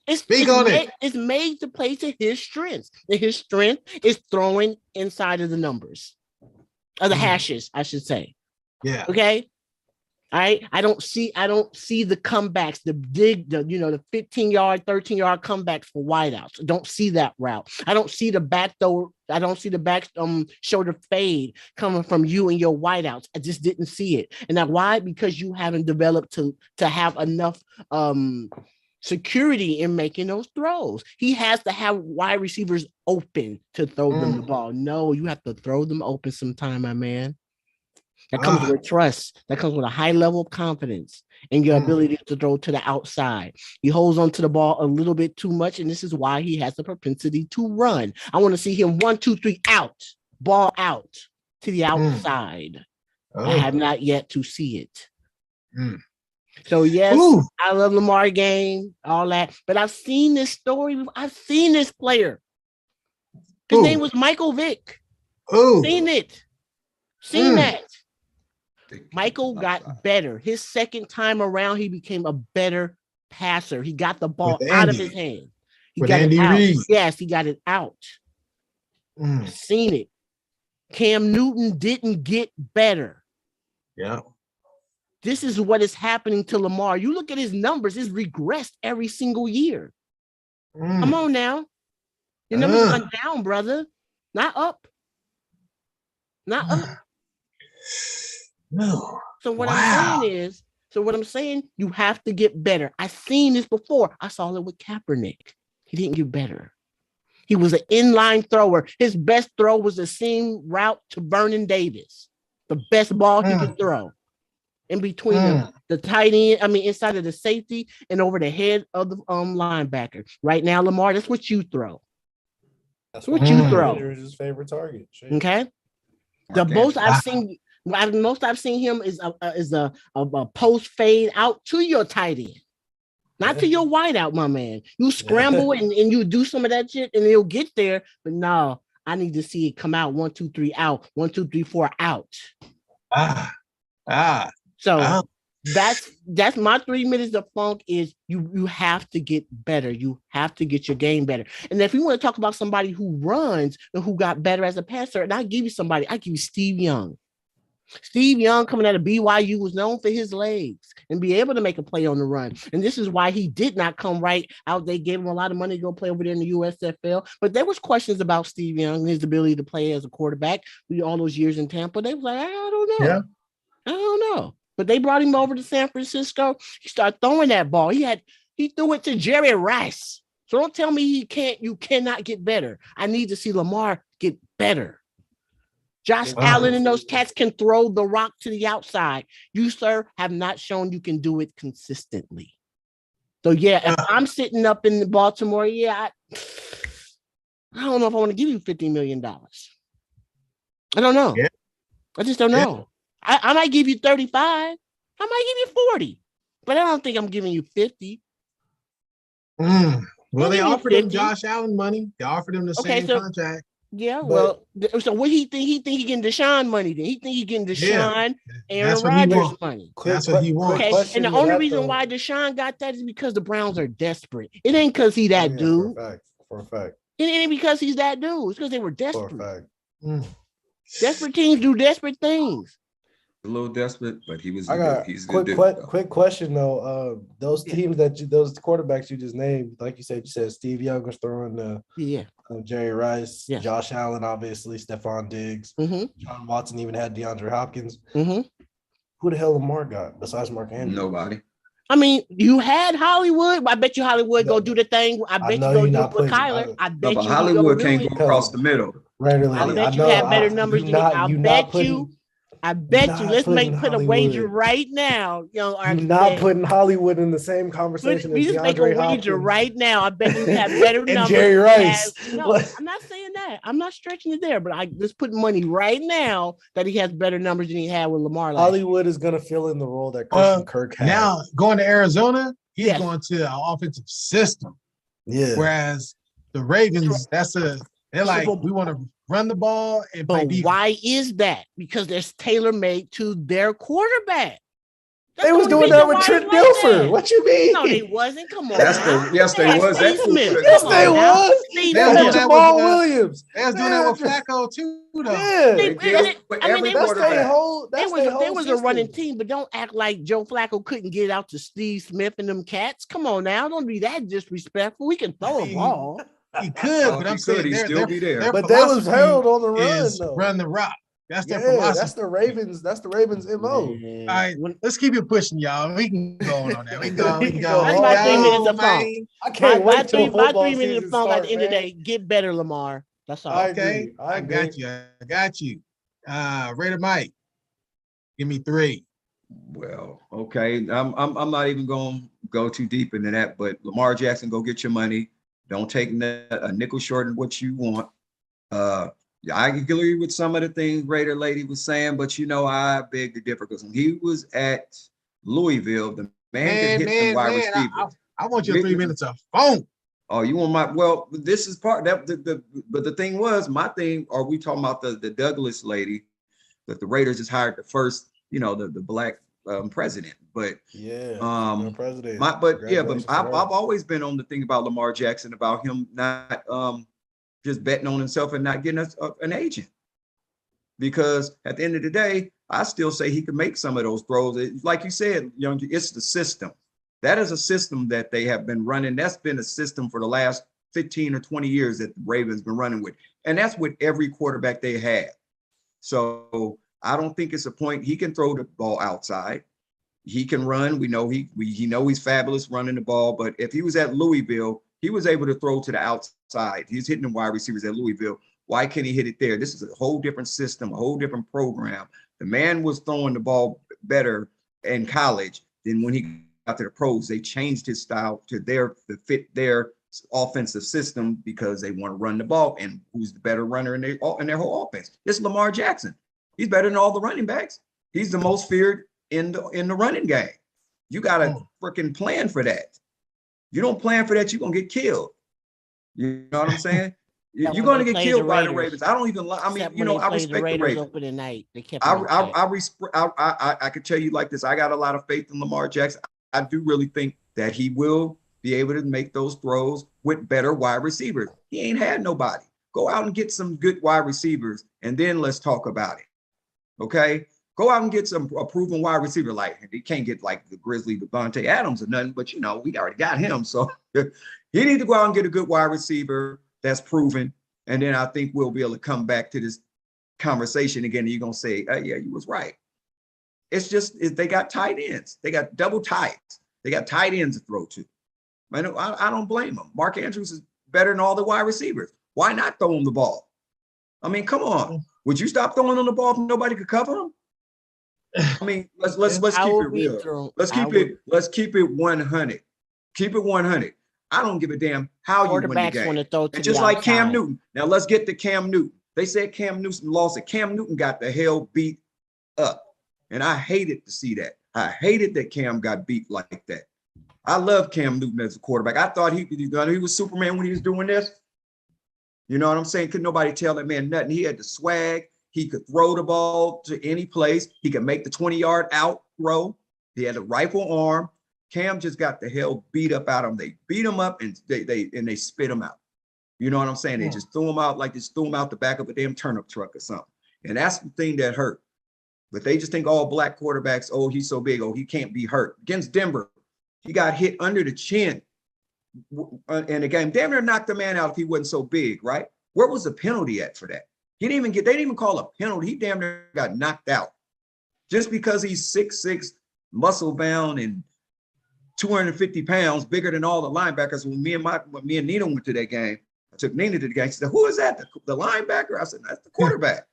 C: it's made to play to his strengths. And his strength is throwing inside of the numbers, of the hashes, I should say.
A: Yeah.
C: Okay. All right. I don't see the comebacks, the 15-yard, 13-yard comebacks for wideouts. I don't see that route. I don't see the back though. I don't see the back shoulder fade coming from you and your wideouts. I just didn't see it. And that why? Because you haven't developed to have enough security in making those throws. He has to have wide receivers open to throw them the ball. No, you have to throw them open sometime, my man. That comes with trust. That comes with a high level of confidence and your ability to throw to the outside. He holds on to the ball a little bit too much, and this is why he has the propensity to run. I want to see him 1, 2, 3 out, ball out to the outside. I have not yet to see it. So yes, I love Lamar game, all that, but I've seen this story. I've seen this player. His name was Michael Vick. Seen it. Seen that. Michael got better. His second time around, he became a better passer. He got the ball out of his hand. He got it out. Yes, he got it out. Seen it. Cam Newton didn't get better.
A: Yeah.
C: This is what is happening to Lamar. You look at his numbers, it's regressed every single year. Come on now. Your numbers went down, brother. Not up. Not up.
A: No.
C: So what I'm saying, you have to get better. I've seen this before. I saw it with Kaepernick. He didn't get better. He was an inline thrower. His best throw was the seam route to Vernon Davis. The best ball he could throw. In between the tight end, inside of the safety and over the head of the linebacker. Right now, Lamar, that's what you throw. That's what you throw.
E: His favorite target.
C: Okay. The most I've seen him is a post fade out to your tight end, not to your wideout, my man. You scramble and you do some of that shit and it'll get there. But no, I need to see it come out 1, 2, 3 out, 1, 2, 3, 4 out. So that's my 3 minutes of funk is you have to get better. You have to get your game better. And if you want to talk about somebody who runs and who got better as a passer, and I give you Steve Young. Steve Young coming out of BYU was known for his legs and be able to make a play on the run. And this is why he did not come right out. They gave him a lot of money to go play over there in the USFL. But there was questions about Steve Young and his ability to play as a quarterback all those years in Tampa. They was like, I don't know. Yeah. I don't know. But they brought him over to San Francisco. He started throwing that ball. He threw it to Jerry Rice. So don't tell me you cannot get better. I need to see Lamar get better. Josh Allen and those cats can throw the rock to the outside. You, sir, have not shown you can do it consistently. So, yeah, if I'm sitting up in Baltimore, I don't know if I want to give you $50 million. I don't know. Yeah. I just don't know. I might give you 35. I might give you 40. But I don't think I'm giving you 50.
A: Well, they offered him Josh Allen money. They offered him the same contract.
C: Yeah, well, so what he think? He think he getting Deshaun money then. He think he getting Deshaun, Aaron Rodgers money.
A: That's what he wants.
C: Okay, and the only reason why Deshaun got that is because the Browns are desperate. It ain't because he that dude.
E: For a fact.
C: It ain't because he's that dude. It's because they were desperate.
E: For a fact.
C: Desperate teams do desperate things.
B: A little desperate, but he's
E: I got
B: he's a
E: quick,
B: good dude.
E: quick question though. Those teams those quarterbacks you just named, like you said Steve Young was throwing Jerry Rice, Josh Allen, obviously, Stephon Diggs, John Watson even had DeAndre Hopkins. Who the hell Lamar got besides Mark Andrews?
B: Nobody.
C: I mean, you had Hollywood. I bet you Hollywood go do the thing. I bet you go do it with Kyler. I bet you
B: Hollywood can't go across the middle.
E: Right,
C: I bet you have better numbers than I bet you. Let's put a wager right now.
E: You're not putting Hollywood in the same conversation.
C: We just make a wager right now. I bet you have better numbers.
E: And Jerry Rice.
C: No, I'm not saying that. I'm not stretching it there, but I just put money right now that he has better numbers than he had with Lamar.
E: Hollywood is going to fill in the role that Christian Kirk had.
A: Now going to Arizona, he's going to an offensive system.
E: Yeah.
A: Whereas the Ravens, they're like, we want to run the ball and play defense.
C: Why is that? Because they're tailor-made to their quarterback.
E: They was doing that with Trent Dilfer. What you mean?
C: No, they wasn't. Come on.
B: Yes, they was.
C: Steve Smith.
E: Yes, they was. They had Jamal Williams.
A: They was doing that with Flacco too, though.
E: Yeah.
C: They was a running team, but don't act like Joe Flacco couldn't get out to Steve Smith and them cats. Come on now, don't be that disrespectful. We can throw a ball.
A: He could, but I'm saying
B: he'd still be there.
E: But they was Harold on the run, though.
A: Run the rock. That's their philosophy.
E: That's the Ravens MO.
A: All right, let's keep it pushing, y'all. We can go on that. We can go.
C: That's my 3 minutes of fun.
E: I can't wait till
C: my 3 minutes of fun. At the end of the day, get better, Lamar. That's all.
A: Okay, I got you. Raider Mike, give me 3.
B: Well, okay. I'm not even going to go too deep into that, but Lamar Jackson, go get your money. Don't take a nickel short in what you want. I agree with some of the things Raider lady was saying, but I beg to differ because when he was at Louisville, the man could hit the wide receiver.
A: I want your 3 minutes of phone.
B: Oh, you want this is part that but the thing was, my thing, are we talking about the Douglas lady that the Raiders just hired the first, the black president, but
E: president.
B: But I've always been on the thing about Lamar Jackson, about him not just betting on himself and not getting an agent, because at the end of the day, I still say he can make some of those throws. Like you said, Young, it's the system. That is a system that they have been running. That's been a system for the last 15 or 20 years that the Ravens been running with, and that's with every quarterback they have. So I don't think it's a point. He can throw the ball outside. He can run. We know he's fabulous running the ball. But if he was at Louisville, he was able to throw to the outside. He's hitting the wide receivers at Louisville. Why can't he hit it there? This is a whole different system, a whole different program. The man was throwing the ball better in college than when he got to the pros. They changed his style to fit their offensive system because they want to run the ball. And who's the better runner in their whole offense? It's Lamar Jackson. He's better than all the running backs. He's the most feared in the running game. You got to freaking plan for that. You don't plan for that, you're going to get killed. You know what I'm saying? You're going to get killed by the Ravens. I don't even lie. I mean, I respect the Ravens.
C: Opening night, they kept
B: I could tell you like this. I got a lot of faith in Lamar Jackson. I do really think that he will be able to make those throws with better wide receivers. He ain't had nobody. Go out and get some good wide receivers, and then let's talk about it. Okay? Go out and get a proven wide receiver. Like, he can't get like the Grizzly Devontae Adams or nothing, but we already got him. So he needs to go out and get a good wide receiver that's proven. And then I think we'll be able to come back to this conversation again. And you're going to say, yeah, you was right. It's just, they got tight ends. They got double tights. They got tight ends to throw to. I don't blame them. Mark Andrews is better than all the wide receivers. Why not throw him the ball? I mean, come on. Would you stop throwing on the ball if nobody could cover him? I mean, let's keep it real. Let's keep it 100. Keep it 100. I don't give a damn how you win the game. And just like Cam Newton. Now let's get to Cam Newton. They said Cam Newton lost it. Cam Newton got the hell beat up. And I hated to see that. I hated that Cam got beat like that. I love Cam Newton as a quarterback. I thought he was Superman when he was doing this. You know what I'm saying? Couldn't nobody tell that man nothing. He had the swag. He could throw the ball to any place. He could make the 20-yard out throw. He had a rifle arm. Cam just got the hell beat up out of him. They beat him up and they spit him out. You know what I'm saying? They just threw him out like they threw him out the back of a damn turnip truck or something. And that's the thing that hurt. But they just think all black quarterbacks, oh, he's so big, oh, he can't be hurt. Against Denver, he got hit under the chin in the game. Damn near knocked the man out if he wasn't so big, right? Where was the penalty at for that? They didn't even call a penalty. He damn near got knocked out. Just because he's 6'6", muscle bound, and 250 pounds, bigger than all the linebackers. When me and Nina went to that game, I took Nina to the game. She said, "Who is that? The linebacker?" I said, "That's the quarterback."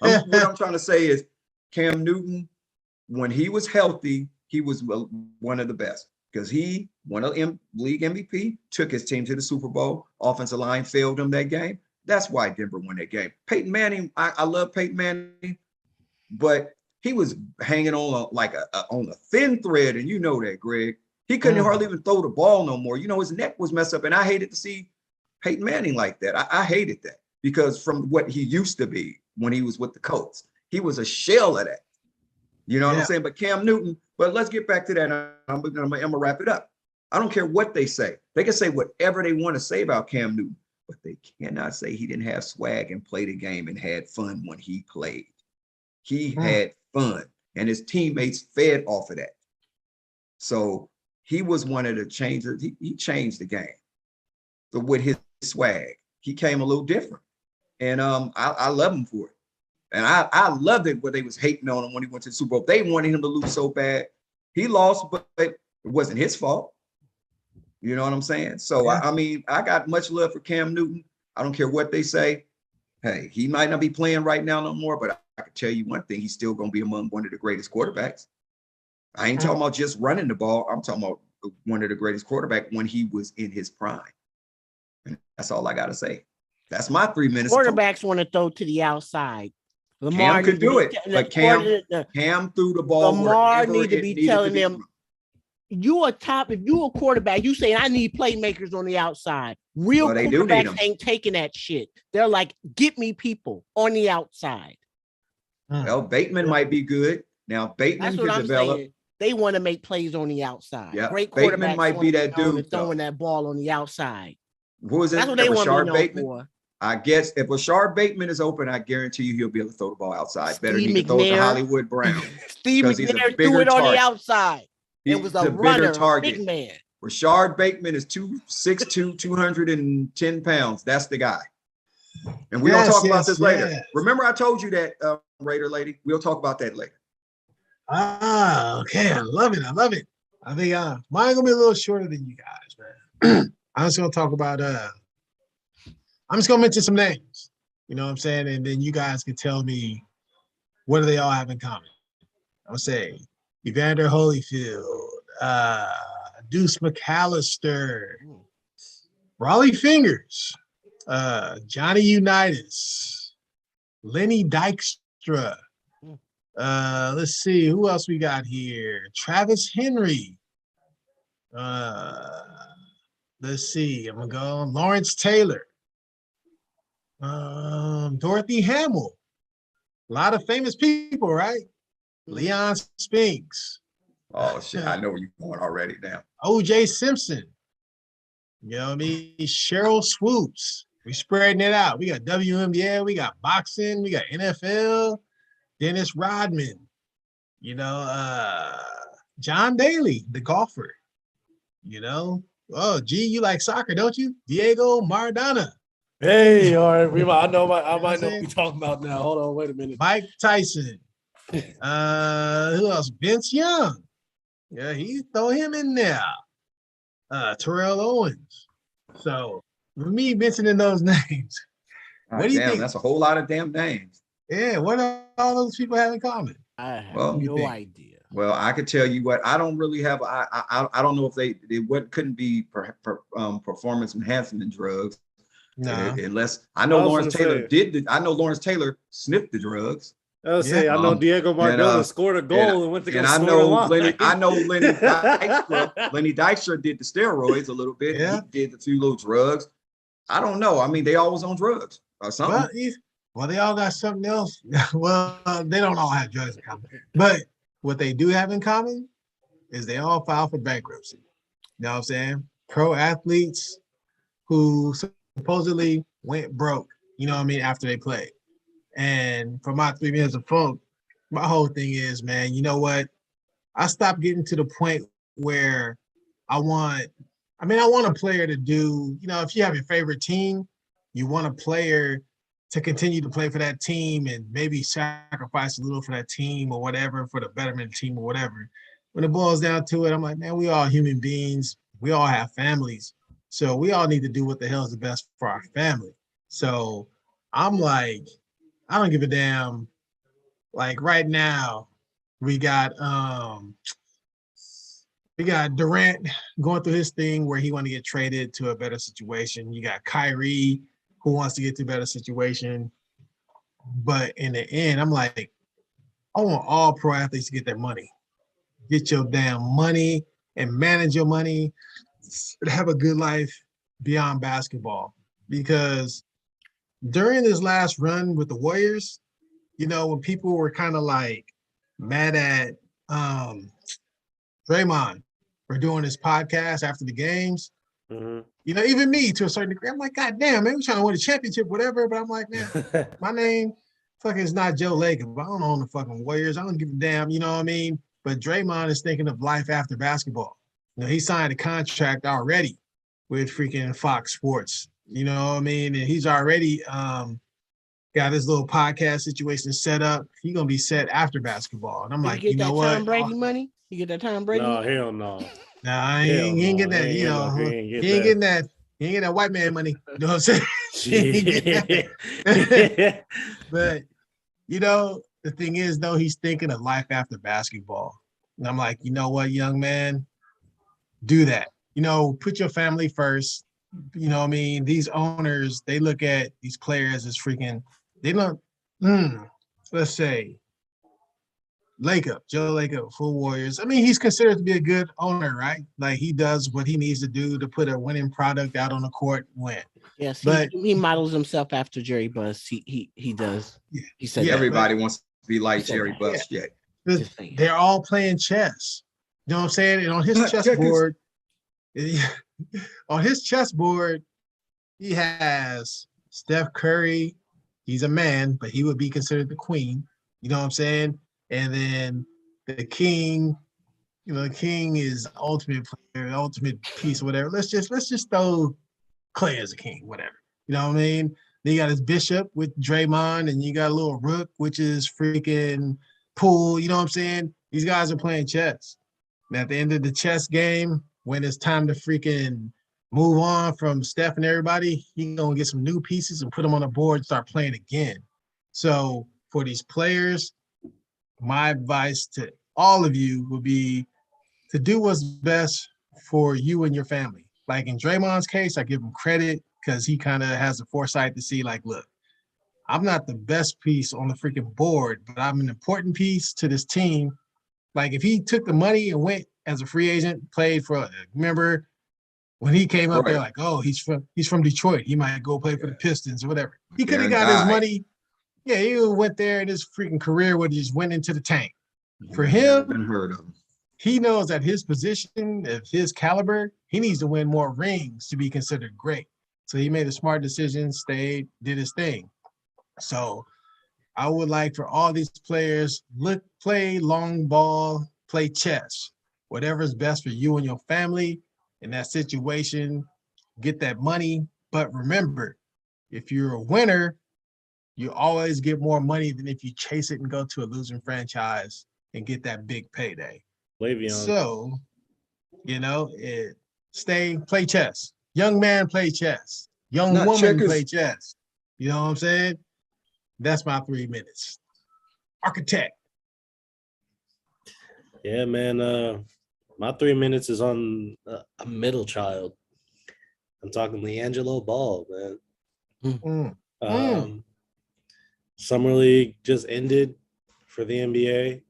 B: What I'm trying to say is Cam Newton, when he was healthy, he was one of the best because he won a league MVP, took his team to the Super Bowl. Offensive line failed him that game. That's why Denver won that game. Peyton Manning, I love Peyton Manning, but he was hanging on on a thin thread, and you know that, Greg. He couldn't hardly even throw the ball no more. His neck was messed up, and I hated to see Peyton Manning like that. I hated that because from what he used to be when he was with the Colts, he was a shell of that. You know what I'm saying? But Cam Newton, but let's get back to that. I'm gonna wrap it up. I don't care what they say. They can say whatever they want to say about Cam Newton, but they cannot say he didn't have swag and play the game and had fun when he played. He had fun, and his teammates fed off of that. So he was one of the changers. He changed the game. So with his swag, he came a little different, and I love him for it. And I loved it when they was hating on him when he went to the Super Bowl. They wanted him to lose so bad. He lost, but it wasn't his fault. You know what I'm saying? So I mean, I got much love for Cam Newton. I don't care what they say. Hey, he might not be playing right now no more, but I can tell you one thing: he's still going to be among one of the greatest quarterbacks. I ain't talking about just running the ball. I'm talking about one of the greatest quarterbacks when he was in his prime. And that's all I got to say. That's my 3 minutes.
C: Quarterbacks want to throw to the outside.
B: Lamar could do it, but Cam threw the ball.
C: Lamar need to be telling them, if you a quarterback, you saying I need playmakers on the outside. Real quarterbacks ain't taking that shit. They're like, get me people on the outside.
B: Well, Bateman might be good. Now, Bateman can develop.
C: Saying. They want to make plays on the outside.
B: Yeah,
C: great
B: Bateman might be that dude
C: throwing that ball on the outside.
B: Who is it?
C: That's what they want to be known for.
B: I guess if Rashard Bateman is open, I guarantee you he'll be able to throw the ball outside better than he can throw it to Hollywood Brown.
C: Steve McNair threw it on the outside. It was a runner, big man.
B: Rashard Bateman is 262, 210 pounds. That's the guy. And we're going to talk about this later. Remember I told you that, Raider lady? We'll talk about that later.
A: Okay. I love it. I think mine's going to be a little shorter than you guys, man. I'm just going to talk about I'm just going to mention some names, you know what I'm saying? And then you guys can tell me what do they all have in common. I'll say Evander Holyfield, Deuce McAllister, Raleigh Fingers, Johnny Unitas, Lenny Dykstra. Let's see, who else we got here? Travis Henry. Let's see, I'm going to go Lawrence Taylor. Dorothy Hamill, a lot of famous people, right? Leon Spinks.
B: Oh shit, I know where you're going already now.
A: OJ Simpson. You know what I mean? Cheryl Swoops. We spreading it out. We got WNBA, we got boxing, we got NFL, Dennis Rodman, John Daly, the golfer. Oh, gee, you like soccer, don't you? Diego Maradona.
E: Hey, all right. I might know what you're talking about now. Hold on, wait a minute.
A: Mike Tyson. Who else? Vince Young. Yeah, he throw him in there. Terrell Owens. So for me mentioning those names, what do you think?
B: That's a whole lot of damn names.
A: Yeah, what do all those people have in common?
C: I have no idea.
B: Well, I could tell you what I don't really have. I don't know if they couldn't be performance enhancement drugs. No. Unless I know Lawrence Taylor I know Lawrence Taylor sniffed the drugs.
E: I know Diego Maradona scored a goal and went to go score a line.
B: Lenny Dykstra. Lenny Dykstra did the steroids a little bit. Yeah. He did a few little drugs. I don't know. I mean, they always on drugs or something.
A: Well, they all got something else. Well, they don't all have drugs in common. But what they do have in common is they all file for bankruptcy. You know what I'm saying? Pro athletes who supposedly went broke, after they played. And for my 3 minutes of funk, my whole thing is, man, you know what? I stopped getting to the point where I want, I want a player to do, if you have your favorite team, you want a player to continue to play for that team and maybe sacrifice a little for that team or whatever, for the betterment team or whatever. When it boils down to it, I'm like, man, we all human beings. We all have families. So we all need to do what the hell is the best for our family. So I'm like, I don't give a damn. Like right now, we got Durant going through his thing where he want to get traded to a better situation. You got Kyrie who wants to get to a better situation. But in the end, I'm like, I want all pro athletes to get their money. Get your damn money and manage your money. Have a good life beyond basketball. Because during this last run with the Warriors, when people were kind of like mad at Draymond for doing his podcast after the games, even me to a certain degree, I'm like, God damn, man, we're trying to win a championship, whatever. But I'm like, man, my name fucking is not Joe Lacob. I don't own the fucking Warriors. I don't give a damn, you know what I mean? But Draymond is thinking of life after basketball. He signed a contract already with freaking Fox Sports. You know what I mean? And he's already got his little podcast situation set up. He's gonna be set after basketball. And I'm like, you know what?
C: Tom Brady money? You get that Tom Brady?
D: No, hell no.
A: Nah, he ain't getting that. He ain't getting that. He ain't getting that white man money. You know what I'm saying? But the thing is, though, he's thinking of life after basketball. And I'm like, you know what, young man, do that. Put your family first. You know what I mean? These owners, they look at these players as freaking, they don't, let's say, Joe Lacob, full Warriors. I mean, he's considered to be a good owner, right? Like he does what he needs to do to put a winning product out on the court and win.
C: Yes, but he models himself after Jerry Buss. He does. He said
B: everybody wants to be like Jerry Buss. Yeah.
A: They're all playing chess. You know what I'm saying? And on his chessboard, he has Steph Curry. He's a man, but he would be considered the queen. You know what I'm saying? And then the king, the king is the ultimate player, the ultimate piece, or whatever. Let's just throw Clay as a king, whatever. You know what I mean? Then you got his bishop with Draymond, and you got a little rook, which is freaking Poole. You know what I'm saying? These guys are playing chess. And at the end of the chess game, when it's time to freaking move on from Steph and everybody, he's gonna get some new pieces and put them on the board and start playing again. So for these players, my advice to all of you would be to do what's best for you and your family. Like in Draymond's case, I give him credit because he kind of has the foresight to see, like, look, I'm not the best piece on the freaking board, but I'm an important piece to this team. Like if he took the money and went as a free agent, played for, remember when he came up there, like, oh, he's from Detroit. He might go play for the Pistons or whatever. He could have got his money. Yeah, he went there and his freaking career would just went into the tank. For him,
B: unheard of.
A: He knows at his position, at his caliber, he needs to win more rings to be considered great. So he made a smart decision, stayed, did his thing. So I would like for all these players, play long ball, play chess. Whatever is best for you and your family in that situation, get that money. But remember, if you're a winner, you always get more money than if you chase it and go to a losing franchise and get that big payday.
D: Le'Veon.
A: So, play chess. Young man, play chess. Young woman, play chess. You know what I'm saying? That's my 3 minutes. Architect.
D: Yeah, man. My 3 minutes is on a middle child. I'm talking LiAngelo Ball, man. Summer League just ended for the NBA.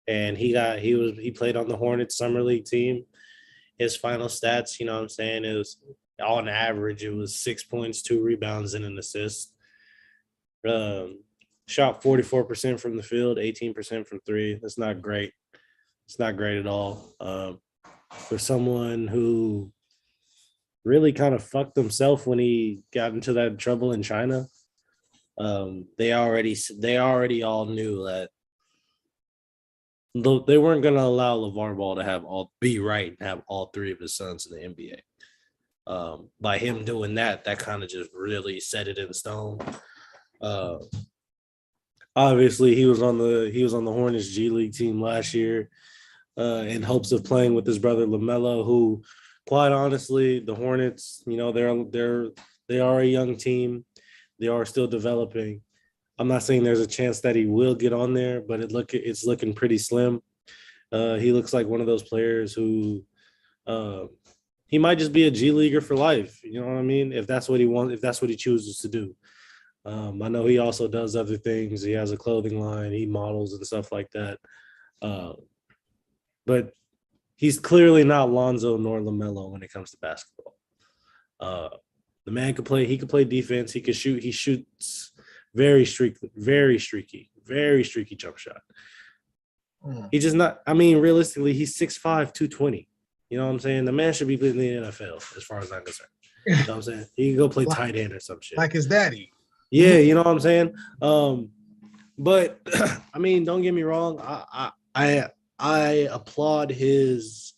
D: And he played on the Hornets Summer League team. His final stats, you know what I'm saying, it was on average, it was 6 points, 2 rebounds, and an assist. Shot 44% from the field, 18% from three. That's not great. It's not great at all. For someone who really kind of fucked himself when he got into that trouble in China. They already all knew that they weren't going to allow LeVar Ball to be right and have all three of his sons in the NBA. By him doing that kind of just really set it in stone. Obviously, he was on the Hornets G League team last year in hopes of playing with his brother LaMelo, who, quite honestly, the Hornets, they are a young team. They are still developing. I'm not saying there's a chance that he will get on there, but it's looking pretty slim. He looks like one of those players who he might just be a G leaguer for life. You know what I mean? If that's what he wants, if that's what he chooses to do. I know he also does other things. He has a clothing line. He models and stuff like that. But he's clearly not Lonzo nor LaMelo when it comes to basketball. The man could play. He could play defense. He could shoot. He shoots very streaky jump shot. He just not. I mean, realistically, he's 6'5", 220. You know what I'm saying? The man should be playing in the NFL, as far as I'm concerned. You know what I'm saying? He can go play tight end or some shit.
A: Like his daddy.
D: Yeah, you know what I'm saying? But I mean, don't get me wrong. I applaud his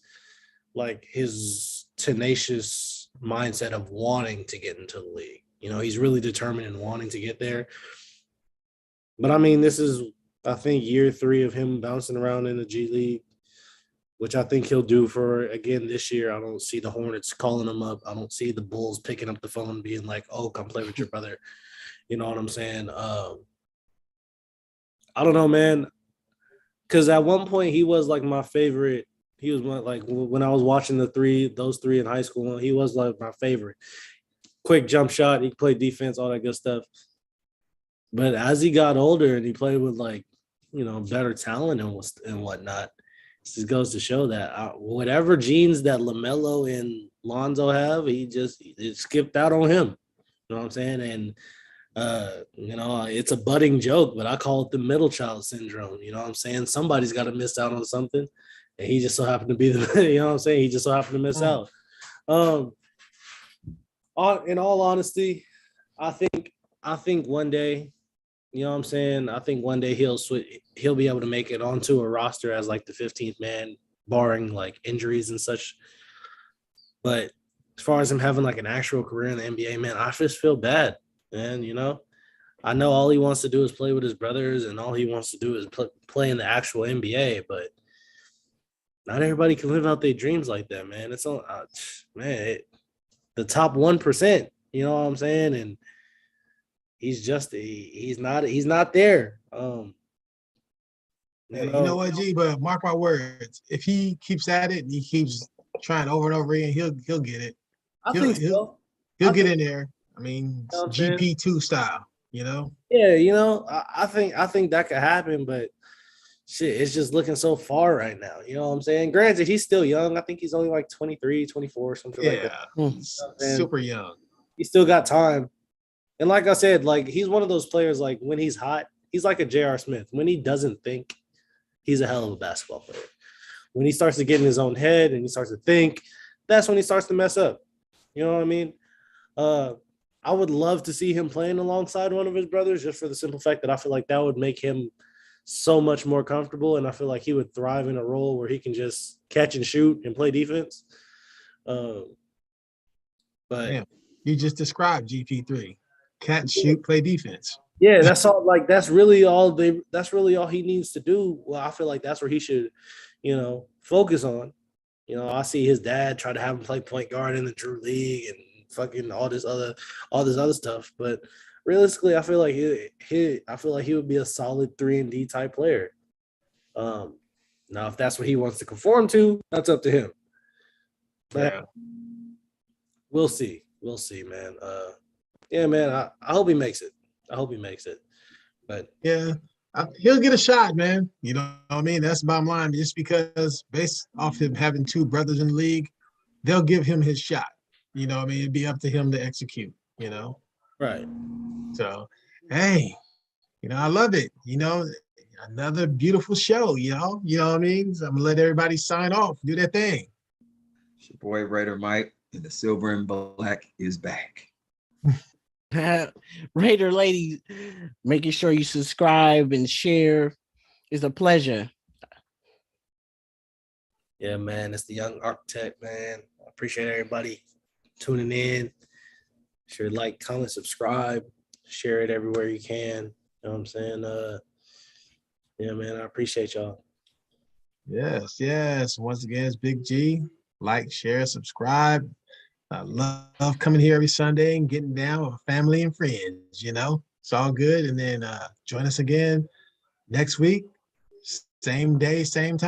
D: tenacious mindset of wanting to get into the league. You know, he's really determined in wanting to get there. But I mean, this is, I think, year 3 of him bouncing around in the G League, which I think he'll do for, again, this year. I don't see the Hornets calling him up. I don't see the Bulls picking up the phone and being like, oh, come play with your brother. You know what I'm saying? I don't know, man. Because at one point, he was like my favorite. He was like, when I was watching those three in high school, he was like my favorite. Quick jump shot. He played defense, all that good stuff. But as he got older and he played with better talent and whatnot, it just goes to show that whatever genes that LaMelo and Lonzo have, it skipped out on him. You know what I'm saying? And it's a budding joke, but I call it the middle child syndrome. You know what I'm saying? Somebody's got to miss out on something, and he just so happened to be the. You know what I'm saying? He just so happened to miss out. In all honesty, I think one day. You know what I'm saying? I think one day he'll be able to make it onto a roster as like the 15th man, barring like injuries and such. But as far as him having like an actual career in the NBA, man, I just feel bad. And, I know all he wants to do is play with his brothers and all he wants to do is play in the actual NBA, but not everybody can live out their dreams like that, man. It's all, the top 1%, you know what I'm saying? And he's not there.
A: You know what, G? But mark my words, if he keeps at it and he keeps trying over and over again, he'll get it. He'll get in there. I mean, GP2 style, Yeah,
D: I think that could happen, but shit, it's just looking so far right now. You know what I'm saying? Granted, he's still young. I think he's only like 23, 24, something like that.
A: Super young.
D: He still got time. And like I said, like he's one of those players, like when he's hot, he's like a J.R. Smith. When he doesn't think, he's a hell of a basketball player. When he starts to get in his own head and he starts to think, that's when he starts to mess up. You know what I mean? I would love to see him playing alongside one of his brothers just for the simple fact that I feel like that would make him so much more comfortable, and I feel like he would thrive in a role where he can just catch and shoot and play defense. But
A: damn, you just described GP3. Catch, shoot, play defense.
D: Yeah, that's all. Like that's really all he needs to do. Well, I feel like that's where he should, focus on. I see his dad try to have him play point guard in the Drew League and fucking all this other stuff. But realistically, I feel like he would be a solid 3-and-D type player. Now, if that's what he wants to conform to, that's up to him. But yeah. We'll see. We'll see, man. Yeah, man. I hope he makes it. But
A: yeah, he'll get a shot, man. You know what I mean? That's bottom line. Just because based off him having 2 brothers in the league, they'll give him his shot. You know what I mean? It'd be up to him to execute,
D: Right.
A: So, hey, I love it. Another beautiful show, You know what I mean? So I'm going to let everybody sign off, do their thing.
B: It's your boy, Raider Mike. and the silver and black is back.
C: Raider Lady, making sure you subscribe and share is a pleasure.
E: Yeah, man, it's the Young Architect, man. I appreciate everybody tuning in. Sure, like, comment, subscribe, share it everywhere you can. You know what I'm saying? Yeah, man, I appreciate y'all.
A: Yes. Once again, it's Big G. Like, share, subscribe. I love coming here every Sunday and getting down with family and friends, It's all good. And then join us again next week, same day, same time.